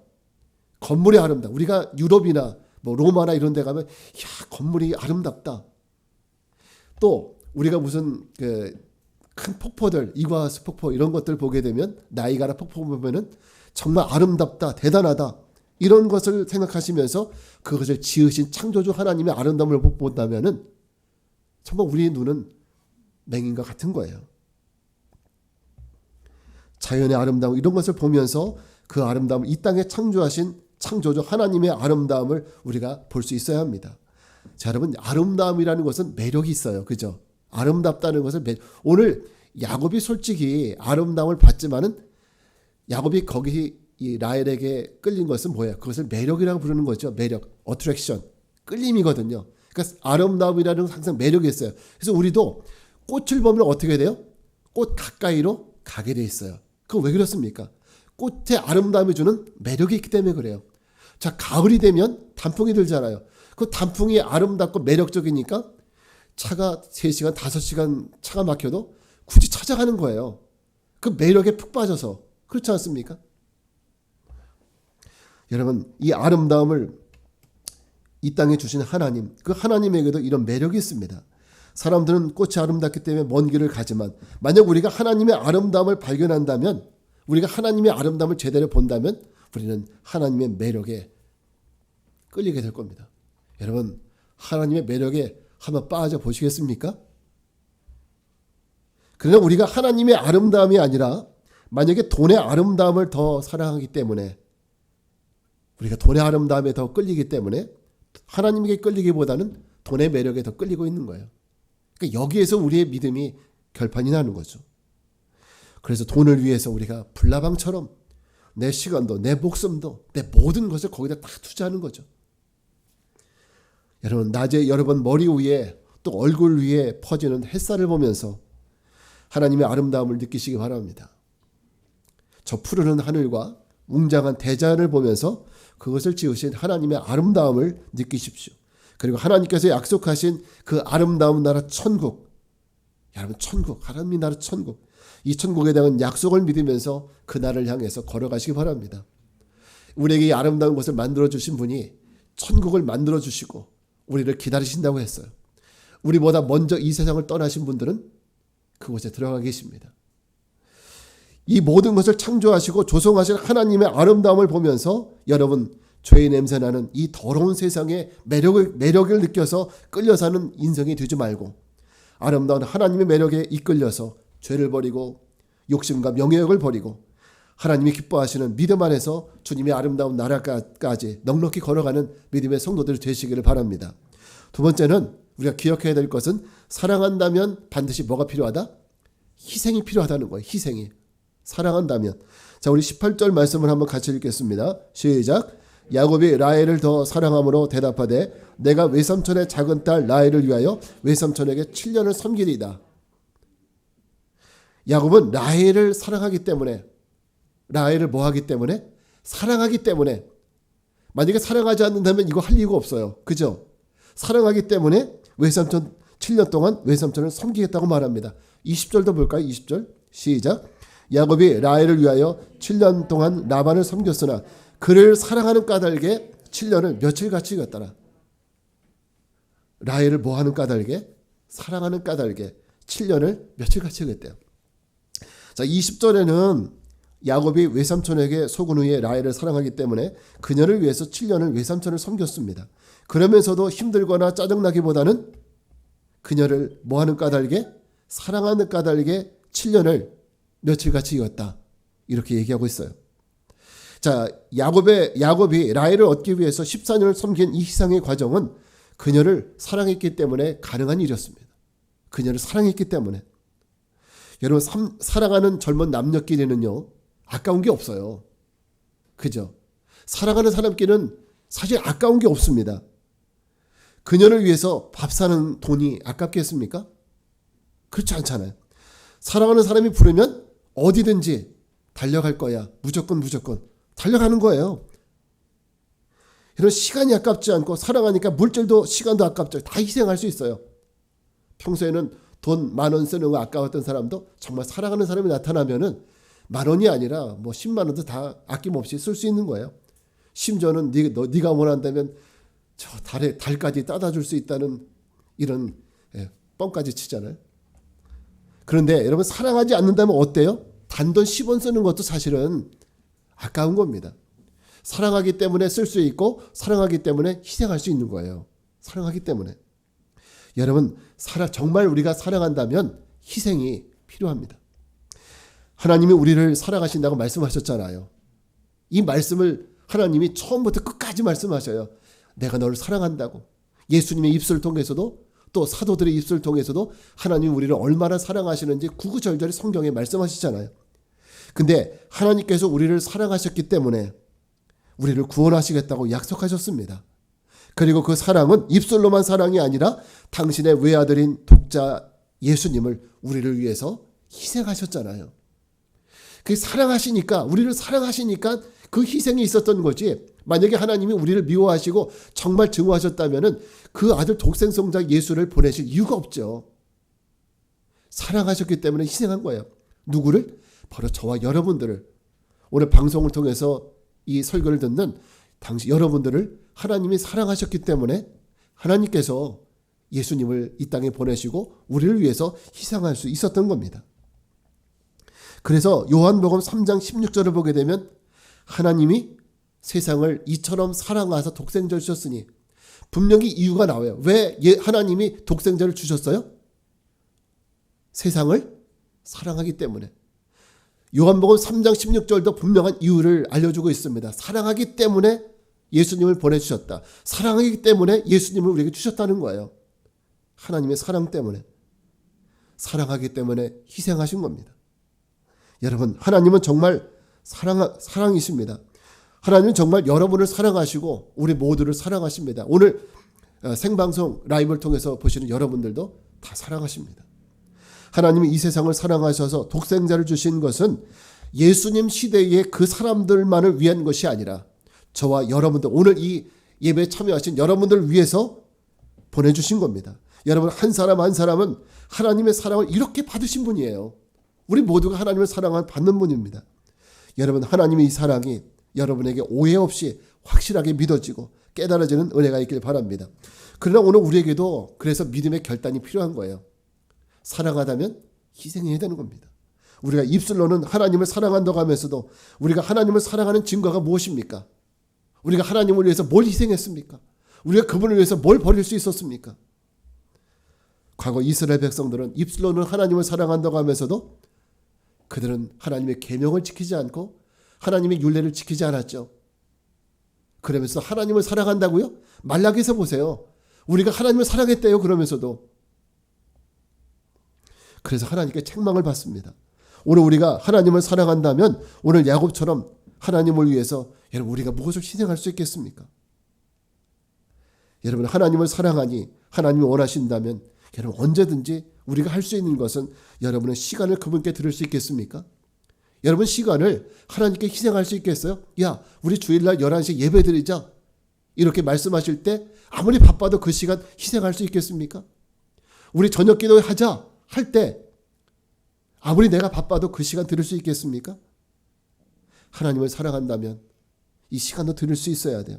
건물의 아름다움. 우리가 유럽이나 뭐 로마나 이런 데 가면 야, 건물이 아름답다. 또 우리가 무슨 큰 폭포들, 이과수 폭포 이런 것들 보게 되면, 나이가라 폭포 보면은 정말 아름답다, 대단하다 이런 것을 생각하시면서 그것을 지으신 창조주 하나님의 아름다움을 본다면은 정말 우리의 눈은 맹인과 같은 거예요. 자연의 아름다움 이런 것을 보면서 그 아름다움을 이 땅에 창조하신 창조주 하나님의 아름다움을 우리가 볼 수 있어야 합니다. 자, 여러분, 아름다움이라는 것은 매력이 있어요. 그죠? 아름답다는 것은 오늘 야곱이 솔직히 아름다움을 봤지만은 야곱이 거기 이 라헬에게 끌린 것은 뭐예요? 그것을 매력이라고 부르는 거죠. 매력, 어트랙션, 끌림이거든요. 그러니까 아름다움이라는 건 항상 매력이 있어요. 그래서 우리도 꽃을 보면 어떻게 돼요? 꽃 가까이로 가게 돼 있어요. 그건 왜 그렇습니까? 꽃의 아름다움이 주는 매력이 있기 때문에 그래요. 자, 가을이 되면 단풍이 들잖아요. 그 단풍이 아름답고 매력적이니까 차가 3시간, 5시간 차가 막혀도 굳이 찾아가는 거예요. 그 매력에 푹 빠져서. 그렇지 않습니까? 여러분, 이 아름다움을 이 땅에 주신 하나님, 그 하나님에게도 이런 매력이 있습니다. 사람들은 꽃이 아름답기 때문에 먼 길을 가지만 만약 우리가 하나님의 아름다움을 발견한다면, 우리가 하나님의 아름다움을 제대로 본다면 우리는 하나님의 매력에 끌리게 될 겁니다. 여러분, 하나님의 매력에 한번 빠져 보시겠습니까? 그러나 우리가 하나님의 아름다움이 아니라 만약에 돈의 아름다움을 더 사랑하기 때문에, 우리가 돈의 아름다움에 더 끌리기 때문에 하나님에게 끌리기보다는 돈의 매력에 더 끌리고 있는 거예요. 그러니까 여기에서 우리의 믿음이 결판이 나는 거죠. 그래서 돈을 위해서 우리가 불나방처럼 내 시간도 내 목숨도 내 모든 것을 거기다 다 투자하는 거죠. 여러분, 낮에 여러분 머리 위에 또 얼굴 위에 퍼지는 햇살을 보면서 하나님의 아름다움을 느끼시기 바랍니다. 저 푸르른 하늘과 웅장한 대자연을 보면서 그것을 지으신 하나님의 아름다움을 느끼십시오. 그리고 하나님께서 약속하신 그 아름다운 나라 천국, 여러분, 천국, 하나님의 나라 천국, 이 천국에 대한 약속을 믿으면서 그 나라를 향해서 걸어가시기 바랍니다. 우리에게 이 아름다운 것을 만들어주신 분이 천국을 만들어주시고 우리를 기다리신다고 했어요. 우리보다 먼저 이 세상을 떠나신 분들은 그곳에 들어가 계십니다. 이 모든 것을 창조하시고 조성하신 하나님의 아름다움을 보면서 여러분, 죄의 냄새나는 이 더러운 세상의 매력을 느껴서 끌려 사는 인생이 되지 말고 아름다운 하나님의 매력에 이끌려서 죄를 버리고 욕심과 명예욕을 버리고 하나님이 기뻐하시는 믿음 안에서 주님의 아름다운 나라까지 넉넉히 걸어가는 믿음의 성도들 되시기를 바랍니다. 두 번째는 우리가 기억해야 될 것은 사랑한다면 반드시 뭐가 필요하다? 희생이 필요하다는 거예요. 희생이. 사랑한다면. 자, 우리 18절 말씀을 한번 같이 읽겠습니다. 시작. 야곱이 라헬을 더 사랑함으로 대답하되 내가 외삼촌의 작은 딸 라헬을 위하여 외삼촌에게 7년을 섬기리이다. 야곱은 라헬을 사랑하기 때문에, 라헬을 뭐 하기 때문에? 사랑하기 때문에. 만약에 사랑하지 않는다면 이거 할 이유가 없어요. 그죠? 사랑하기 때문에 외삼촌 7년 동안 외삼촌을 섬기겠다고 말합니다. 20절도 볼까요? 20절 시작. 야곱이 라헬을 위하여 7년 동안 라반을 섬겼으나 그를 사랑하는 까닭에 7년을 며칠같이 갔더라. 라헬을 뭐 하는 까닭에? 사랑하는 까닭에 7년을 며칠같이 갔대요. 자, 20절에는 야곱이 외삼촌에게 속은 후에 라헬을 사랑하기 때문에 그녀를 위해서 7년을 외삼촌을 섬겼습니다. 그러면서도 힘들거나 짜증나기보다는 그녀를 뭐하는 까닭에? 사랑하는 까닭에 7년을 며칠같이 이었다. 이렇게 얘기하고 있어요. 자, 야곱이 라헬을 얻기 위해서 14년을 섬긴 이 희생의 과정은 그녀를 사랑했기 때문에 가능한 일이었습니다. 그녀를 사랑했기 때문에. 여러분, 사랑하는 젊은 남녀끼리는요, 아까운 게 없어요. 그죠? 사랑하는 사람끼리는 사실 아까운 게 없습니다. 그녀를 위해서 밥 사는 돈이 아깝겠습니까? 그렇지 않잖아요. 사랑하는 사람이 부르면 어디든지 달려갈 거야. 무조건 달려가는 거예요. 이런 시간이 아깝지 않고 사랑하니까 물질도 시간도 아깝죠. 다 희생할 수 있어요. 평소에는 돈 10,000원 쓰는 거 아까웠던 사람도 정말 사랑하는 사람이 나타나면은 10,000원이 아니라 뭐 10만 원도 다 아낌없이 쓸 수 있는 거예요. 심지어는 네가 원한다면 저 달까지 따다 줄 수 있다는 이런 뻥까지 치잖아요. 그런데 여러분, 사랑하지 않는다면 어때요? 단돈 10원 쓰는 것도 사실은 아까운 겁니다. 사랑하기 때문에 쓸 수 있고 사랑하기 때문에 희생할 수 있는 거예요. 사랑하기 때문에. 여러분, 정말 우리가 사랑한다면 희생이 필요합니다. 하나님이 우리를 사랑하신다고 말씀하셨잖아요. 이 말씀을 하나님이 처음부터 끝까지 말씀하셔요. 내가 너를 사랑한다고. 예수님의 입술을 통해서도 또 사도들의 입술을 통해서도 하나님이 우리를 얼마나 사랑하시는지 구구절절히 성경에 말씀하시잖아요. 근데 하나님께서 우리를 사랑하셨기 때문에 우리를 구원하시겠다고 약속하셨습니다. 그리고 그 사랑은 입술로만 사랑이 아니라 당신의 외아들인 독자 예수님을 우리를 위해서 희생하셨잖아요. 그 사랑하시니까, 우리를 사랑하시니까 그 희생이 있었던 거지. 만약에 하나님이 우리를 미워하시고 정말 증오하셨다면 그 아들 독생성자 예수를 보내실 이유가 없죠. 사랑하셨기 때문에 희생한 거예요. 누구를? 바로 저와 여러분들을. 오늘 방송을 통해서 이 설교를 듣는 여러분들을 하나님이 사랑하셨기 때문에 하나님께서 예수님을 이 땅에 보내시고 우리를 위해서 희생할 수 있었던 겁니다. 그래서 요한복음 3장 16절을 보게 되면 하나님이 세상을 이처럼 사랑하사 독생자를 주셨으니, 분명히 이유가 나와요. 왜 하나님이 독생자를 주셨어요? 세상을 사랑하기 때문에. 요한복음 3장 16절도 분명한 이유를 알려주고 있습니다. 사랑하기 때문에 예수님을 보내주셨다. 사랑하기 때문에 예수님을 우리에게 주셨다는 거예요. 하나님의 사랑 때문에. 사랑하기 때문에 희생하신 겁니다. 여러분, 하나님은 정말 사랑이십니다. 하나님은 정말 여러분을 사랑하시고 우리 모두를 사랑하십니다. 오늘 생방송 라이브를 통해서 보시는 여러분들도 다 사랑하십니다. 하나님이 이 세상을 사랑하셔서 독생자를 주신 것은 예수님 시대의 그 사람들만을 위한 것이 아니라 저와 여러분들, 오늘 이 예배에 참여하신 여러분들을 위해서 보내주신 겁니다. 여러분, 한 사람 한 사람은 하나님의 사랑을 이렇게 받으신 분이에요. 우리 모두가 하나님을 사랑을 받는 분입니다. 여러분, 하나님의 이 사랑이 여러분에게 오해 없이 확실하게 믿어지고 깨달아지는 은혜가 있길 바랍니다. 그러나 오늘 우리에게도 그래서 믿음의 결단이 필요한 거예요. 사랑하다면 희생해야 되는 겁니다. 우리가 입술로는 하나님을 사랑한다고 하면서도 우리가 하나님을 사랑하는 증거가 무엇입니까? 우리가 하나님을 위해서 뭘 희생했습니까? 우리가 그분을 위해서 뭘 버릴 수 있었습니까? 과거 이스라엘 백성들은 입술로는 하나님을 사랑한다고 하면서도 그들은 하나님의 계명을 지키지 않고 하나님의 율례를 지키지 않았죠. 그러면서 하나님을 사랑한다고요? 말라기서 보세요. 우리가 하나님을 사랑했대요. 그러면서도. 그래서 하나님께 책망을 받습니다. 오늘 우리가 하나님을 사랑한다면 오늘 야곱처럼 하나님을 위해서 여러분, 우리가 무엇을 희생할 수 있겠습니까? 여러분, 하나님을 사랑하니 하나님이 원하신다면 여러분, 언제든지 우리가 할 수 있는 것은 여러분의 시간을 그분께 드릴 수 있겠습니까? 여러분, 시간을 하나님께 희생할 수 있겠어요? 야, 우리 주일날 11시에 예배 드리자. 이렇게 말씀하실 때 아무리 바빠도 그 시간 희생할 수 있겠습니까? 우리 저녁 기도 하자 할 때 아무리 내가 바빠도 그 시간 드릴 수 있겠습니까? 하나님을 사랑한다면 이 시간도 드릴 수 있어야 돼요.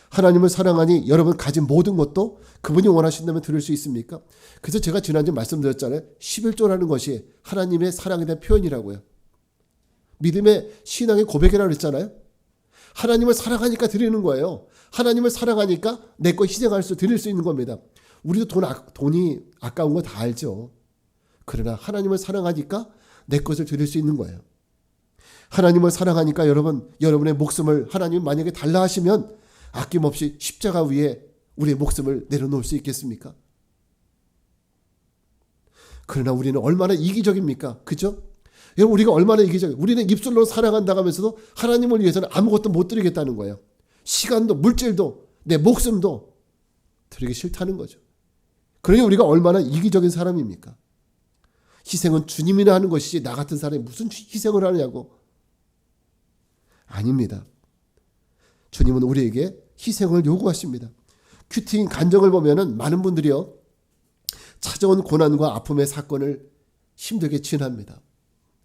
하나님을 사랑하니 여러분 가진 모든 것도 그분이 원하신다면 드릴 수 있습니까? 그래서 제가 지난주에 말씀드렸잖아요. 11조라는 것이 하나님의 사랑에 대한 표현이라고요. 믿음의 신앙의 고백이라고 그랬잖아요. 하나님을 사랑하니까 드리는 거예요. 하나님을 사랑하니까 내 거 희생할 수 드릴 수 있는 겁니다. 우리도 돈이 아까운 거 다 알죠. 그러나 하나님을 사랑하니까 내 것을 드릴 수 있는 거예요. 하나님을 사랑하니까 여러분의 목숨을 하나님 만약에 달라 하시면 아낌없이 십자가 위에 우리의 목숨을 내려놓을 수 있겠습니까? 그러나 우리는 얼마나 이기적입니까? 그죠? 여러분, 우리가 얼마나 이기적이에요. 우리는 입술로 사랑한다고 하면서도 하나님을 위해서는 아무것도 못 드리겠다는 거예요. 시간도 물질도 내 목숨도 드리기 싫다는 거죠. 그러니 우리가 얼마나 이기적인 사람입니까? 희생은 주님이나 하는 것이지 나 같은 사람이 무슨 희생을 하느냐고. 아닙니다. 주님은 우리에게 희생을 요구하십니다. 큐팅 간정을 보면은 많은 분들이요, 찾아온 고난과 아픔의 사건을 힘들게 지납니다.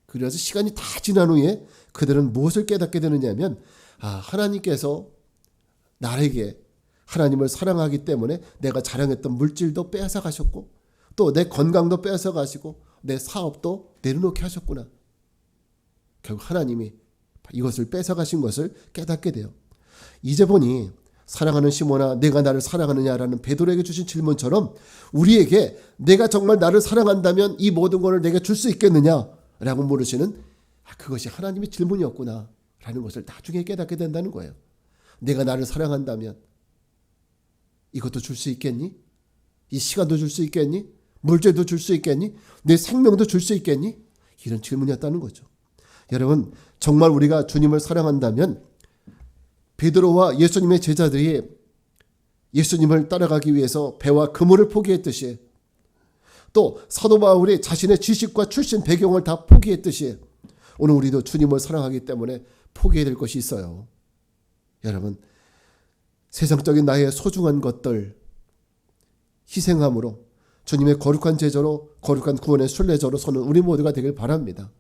그래서 시간이 다 지난 후에 그들은 무엇을 깨닫게 되느냐면, 하나님께서 나에게 하나님을 사랑하기 때문에 내가 자랑했던 물질도 빼앗아 가셨고 또 내 건강도 빼앗아 가시고 내 사업도 내려놓게 하셨구나. 결국 하나님이 이것을 뺏어 가신 것을 깨닫게 돼요. 이제 보니 사랑하는 시몬아, 내가 나를 사랑하느냐라는 베드로에게 주신 질문처럼 우리에게 내가 정말 나를 사랑한다면 이 모든 것을 내게 줄 수 있겠느냐라고 물으시는, 그것이 하나님의 질문이었구나 라는 것을 나중에 깨닫게 된다는 거예요. 내가 나를 사랑한다면 이것도 줄 수 있겠니? 이 시간도 줄 수 있겠니? 물질도 줄 수 있겠니? 내 생명도 줄 수 있겠니? 이런 질문이었다는 거죠. 여러분, 정말 우리가 주님을 사랑한다면 베드로와 예수님의 제자들이 예수님을 따라가기 위해서 배와 그물을 포기했듯이, 또 사도 바울이 자신의 지식과 출신 배경을 다 포기했듯이 오늘 우리도 주님을 사랑하기 때문에 포기해야 될 것이 있어요. 여러분, 세상적인 나의 소중한 것들 희생함으로 주님의 거룩한 제자로, 거룩한 구원의 순례자로 서는 우리 모두가 되길 바랍니다.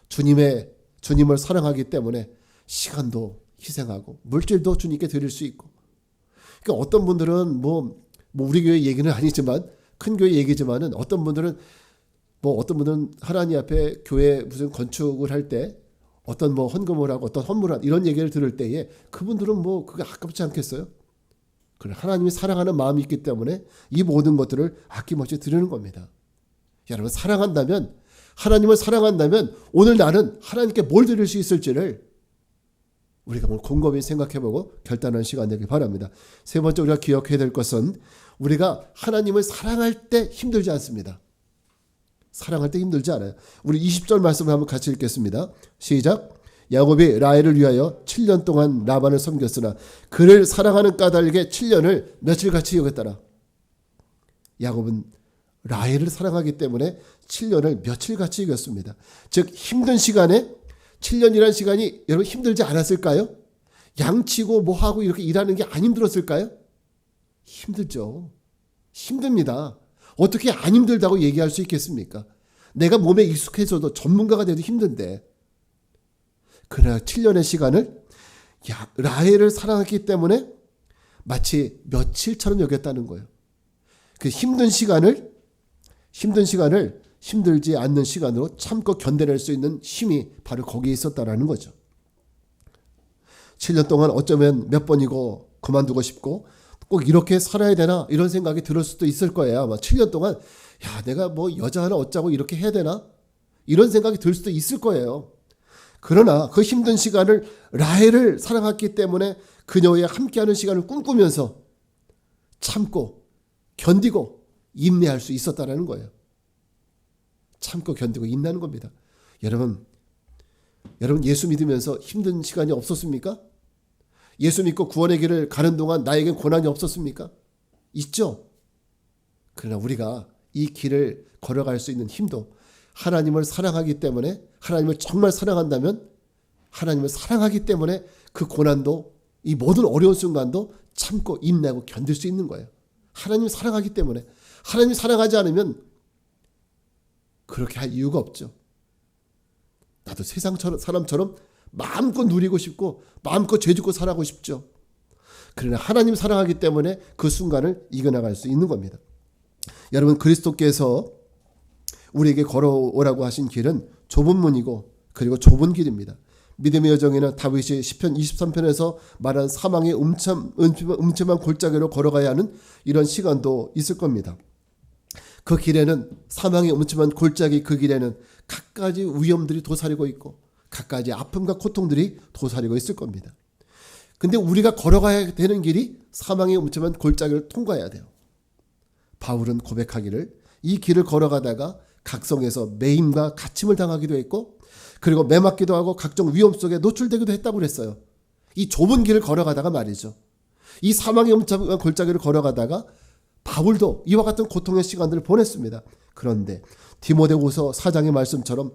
주님을 사랑하기 때문에 시간도 희생하고 물질도 주님께 드릴 수 있고. 그러니까 어떤 분들은 우리 교회 얘기는 아니지만, 큰 교회 얘기지만은 어떤 분들은 하나님 앞에 교회 무슨 건축을 할 때 어떤 헌금을 하고 어떤 헌물을 하고 이런 얘기를 들을 때에 그분들은 그게 아깝지 않겠어요? 그래, 하나님이 사랑하는 마음이 있기 때문에 이 모든 것들을 아낌없이 드리는 겁니다. 여러분, 하나님을 사랑한다면 오늘 나는 하나님께 뭘 드릴 수 있을지를 우리가 오늘 곰곰이 생각해보고 결단하는 시간 되길 바랍니다. 세 번째 우리가 기억해야 될 것은 우리가 하나님을 사랑할 때 힘들지 않습니다. 사랑할 때 힘들지 않아요. 우리 20절 말씀을 한번 같이 읽겠습니다. 시작. 야곱이 라헬을 위하여 7년 동안 라반을 섬겼으나 그를 사랑하는 까닭에 7년을 며칠같이 여겼더라. 야곱은 라헬을 사랑하기 때문에 7년을 며칠같이 여겼습니다. 즉 힘든 시간에 7년이라는 시간이 여러분 힘들지 않았을까요? 양치고 뭐하고 이렇게 일하는 게 안 힘들었을까요? 힘들죠. 힘듭니다. 어떻게 안 힘들다고 얘기할 수 있겠습니까? 내가 몸에 익숙해져도 전문가가 돼도 힘든데, 그러나 7년의 시간을 라헬을 사랑했기 때문에 마치 며칠처럼 여겼다는 거예요. 그 힘든 시간을 힘들지 않는 시간으로 참고 견뎌낼 수 있는 힘이 바로 거기에 있었다라는 거죠. 7년 동안 어쩌면 몇 번이고 그만두고 싶고 꼭 이렇게 살아야 되나 이런 생각이 들을 수도 있을 거예요. 아마 7년 동안 내가 여자 하나 어쩌고 이렇게 해야 되나 이런 생각이 들 수도 있을 거예요. 그러나 그 힘든 시간을 라헬을 사랑했기 때문에 그녀와 함께하는 시간을 꿈꾸면서 참고 견디고 인내할 수 있었다는 거예요. 참고 견디고 인내하는 겁니다. 여러분 예수 믿으면서 힘든 시간이 없었습니까? 예수 믿고 구원의 길을 가는 동안 나에겐 고난이 없었습니까? 있죠. 그러나 우리가 이 길을 걸어갈 수 있는 힘도 하나님을 사랑하기 때문에, 하나님을 정말 사랑한다면 하나님을 사랑하기 때문에 그 고난도, 이 모든 어려운 순간도 참고 인내하고 견딜 수 있는 거예요. 하나님을 사랑하기 때문에. 하나님을 사랑하지 않으면 그렇게 할 이유가 없죠. 나도 세상 사람처럼 마음껏 누리고 싶고 마음껏 죄짓고 살아가고 싶죠. 그러나 하나님 사랑하기 때문에 그 순간을 이겨나갈 수 있는 겁니다. 여러분, 그리스도께서 우리에게 걸어오라고 하신 길은 좁은 문이고 그리고 좁은 길입니다. 믿음의 여정에는 다윗이 시편 23편에서 말한 사망의 음침한 골짜기로 걸어가야 하는 이런 시간도 있을 겁니다. 그 길에는 사망의 음침한 골짜기 그 길에는 갖가지 위험들이 도사리고 있고 갖가지 아픔과 고통들이 도사리고 있을 겁니다. 근데 우리가 걸어가야 되는 길이 사망의 음침한 골짜기를 통과해야 돼요. 바울은 고백하기를 이 길을 걸어가다가 각성에서 매임과 갇힘을 당하기도 했고 그리고 매맞기도 하고 각종 위험 속에 노출되기도 했다고 그랬어요. 이 좁은 길을 걸어가다가 말이죠. 이 사망의 음침한 골짜기를 걸어가다가 바울도 이와 같은 고통의 시간들을 보냈습니다. 그런데 디모데후서 4장의 말씀처럼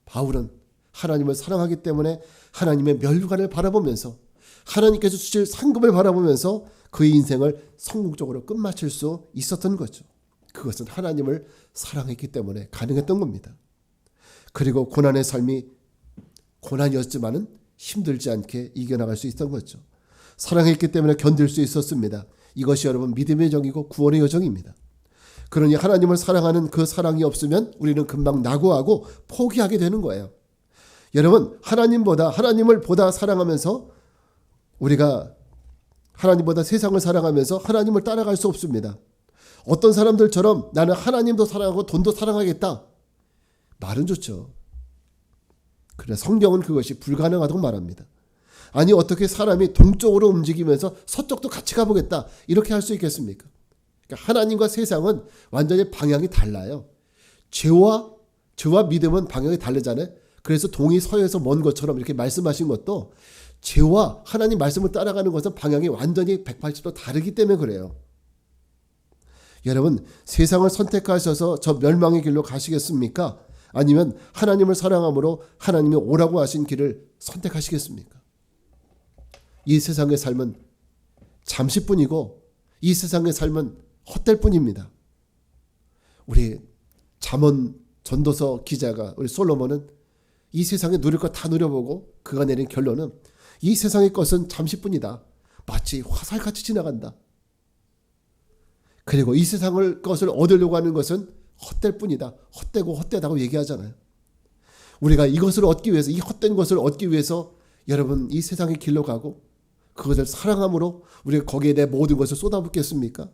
바울은 하나님을 사랑하기 때문에 하나님의 면류관을 바라보면서 하나님께서 주실 상급을 바라보면서 그의 인생을 성공적으로 끝마칠 수 있었던 거죠. 그것은 하나님을 사랑했기 때문에 가능했던 겁니다. 그리고 고난의 삶이 고난이었지만은 힘들지 않게 이겨나갈 수 있었던 거죠. 사랑했기 때문에 견딜 수 있었습니다. 이것이 여러분 믿음의 여정이고 구원의 여정입니다. 그러니 하나님을 사랑하는 그 사랑이 없으면 우리는 금방 낙오하고 포기하게 되는 거예요. 여러분 하나님을 보다 사랑하면서 우리가 하나님보다 세상을 사랑하면서 하나님을 따라갈 수 없습니다. 어떤 사람들처럼 나는 하나님도 사랑하고 돈도 사랑하겠다. 말은 좋죠. 그러나 성경은 그것이 불가능하다고 말합니다. 아니 어떻게 사람이 동쪽으로 움직이면서 서쪽도 같이 가보겠다 이렇게 할 수 있겠습니까? 그러니까 하나님과 세상은 완전히 방향이 달라요. 죄와 믿음은 방향이 다르잖아요. 그래서 동이 서에서 먼 것처럼 이렇게 말씀하신 것도 죄와 하나님 말씀을 따라가는 것은 방향이 완전히 180도 다르기 때문에 그래요. 여러분 세상을 선택하셔서 저 멸망의 길로 가시겠습니까? 아니면 하나님을 사랑함으로 하나님이 오라고 하신 길을 선택하시겠습니까? 이 세상의 삶은 잠시뿐이고 이 세상의 삶은 헛될 뿐입니다. 우리 잠언 전도서 기자가 우리 솔로몬은 이 세상에 누릴 것 다 누려보고 그가 내린 결론은 이 세상의 것은 잠시뿐이다. 마치 화살같이 지나간다. 그리고 이 세상의 것을 얻으려고 하는 것은 헛될 뿐이다. 헛되고 헛되다고 얘기하잖아요. 우리가 이것을 얻기 위해서 이 헛된 것을 얻기 위해서 여러분 이 세상의 길로 가고 그것을 사랑함으로 우리가 거기에 내 모든 것을 쏟아붓겠습니까?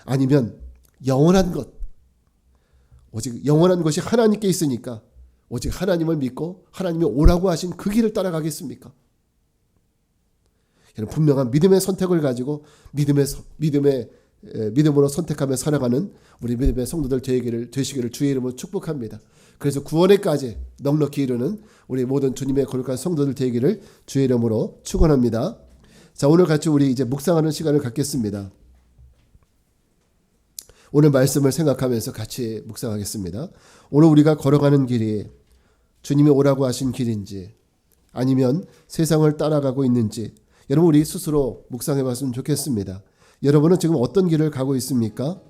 아니면 영원한 것 오직 영원한 것이 하나님께 있으니까 오직 하나님을 믿고 하나님이 오라고 하신 그 길을 따라가겠습니까? 분명한 믿음의 선택을 가지고 믿음으로 선택하며 살아가는 우리 믿음의 성도들 되시기를 주의 이름으로 축복합니다. 그래서 구원에까지 넉넉히 이르는 우리 모든 주님의 거룩한 성도들 되기를 주의 이름으로 축원합니다. 자, 오늘 같이 우리 이제 묵상하는 시간을 갖겠습니다. 오늘 말씀을 생각하면서 같이 묵상하겠습니다. 오늘 우리가 걸어가는 길이 주님이 오라고 하신 길인지 아니면 세상을 따라가고 있는지 여러분 우리 스스로 묵상해 봤으면 좋겠습니다. 여러분은 지금 어떤 길을 가고 있습니까?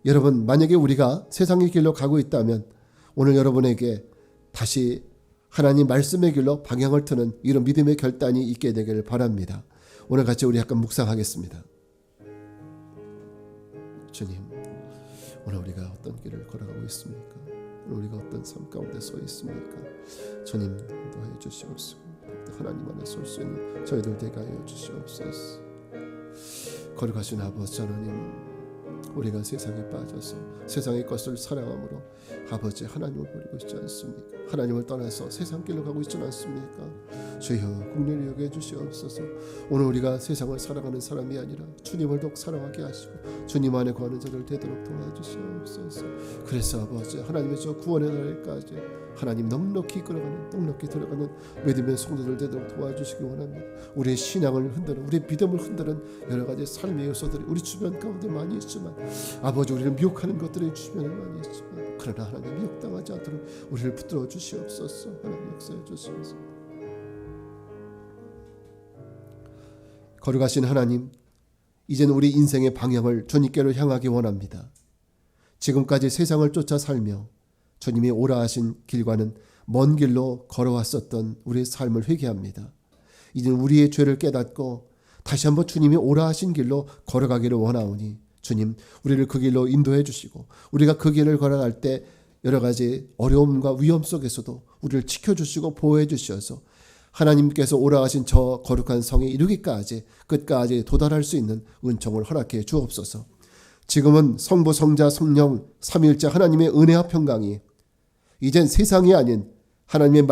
여러분 만약에 우리가 세상의 길로 가고 있다면 오늘 여러분에게 다시 하나님 말씀의 길로 방향을 트는 이런 믿음의 결단이 있게 되기를 바랍니다. 오늘 같이 우리 약간 묵상하겠습니다. 주님, 오늘 우리가 어떤 길을 걸어가고 있습니까? 오늘 우리가 어떤 삶 가운데 서 있습니까? 주님 인도하여 주시옵소서. 하나님 안에 설 수 있는 저희들 되게 하여 주시옵소서. 거룩하신 아버지 하나님, 우리가 세상에 빠져서 세상의 것을 사랑함으로 아버지 하나님을 버리고 있지 않습니까? 하나님을 떠나서 세상 길로 가고 있지 않습니까? 주여 긍휼히 여겨 주시옵소서. 오늘 우리가 세상을 사랑하는 사람이 아니라 주님을 더욱 사랑하게 하시고 주님 안에 거하는 자들 되도록 도와주시옵소서. 그래서 아버지 하나님의 저 구원의 날까지 하나님 넉넉히 이끌어가는 넉넉히 들어가는 믿음의 성도들 되도록 도와주시기 원합니다. 우리의 신앙을 흔드는 우리의 믿음을 흔드는 여러 가지 삶의 요소들이 우리 주변 가운데 많이 있지만 아버지 우리를 미혹하는 것들이 주변에 많이 있지만 그러나 하나님 미혹당하지 않도록 우리를 붙들어 주시옵소서. 하나님 역사해 주시옵소서. 거룩하신 하나님, 이제는 우리 인생의 방향을 주님께로 향하기 원합니다. 지금까지 세상을 쫓아 살며 주님이 오라 하신 길과는 먼 길로 걸어왔었던 우리의 삶을 회개합니다. 이제는 우리의 죄를 깨닫고 다시 한번 주님이 오라 하신 길로 걸어가기를 원하오니 주님 우리를 그 길로 인도해 주시고 우리가 그 길을 걸어갈 때 여러 가지 어려움과 위험 속에서도 우리를 지켜주시고 보호해 주셔서 하나님께서 오라 하신 저 거룩한 성에 이르기까지 끝까지 도달할 수 있는 은총을 허락해 주옵소서. 지금은 성부 성자 성령 삼위일체 하나님의 은혜와 평강이 이젠 세상이 아닌 하나님의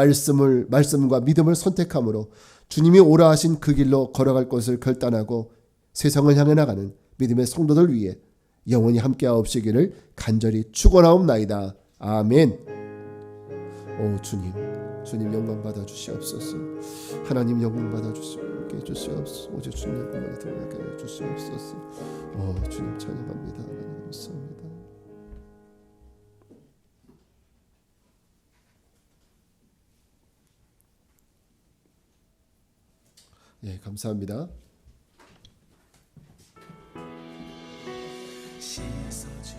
말씀과 믿음을 선택함으로 주님이 오라 하신 그 길로 걸어갈 것을 결단하고 세상을 향해 나가는 믿음의 성도들 위해 영원히 함께하옵시기를 간절히 축원하옵나이다. 아멘. 오 주님 영광 받아 주시옵소서. 하나님 영광 받아 주시게 해주시옵소서. 오직 주님 영광만 드러나게 해 주시옵소서. 오 주님 찬양합니다. 하나님 감사합니다. 예, 감사합니다. 씻어주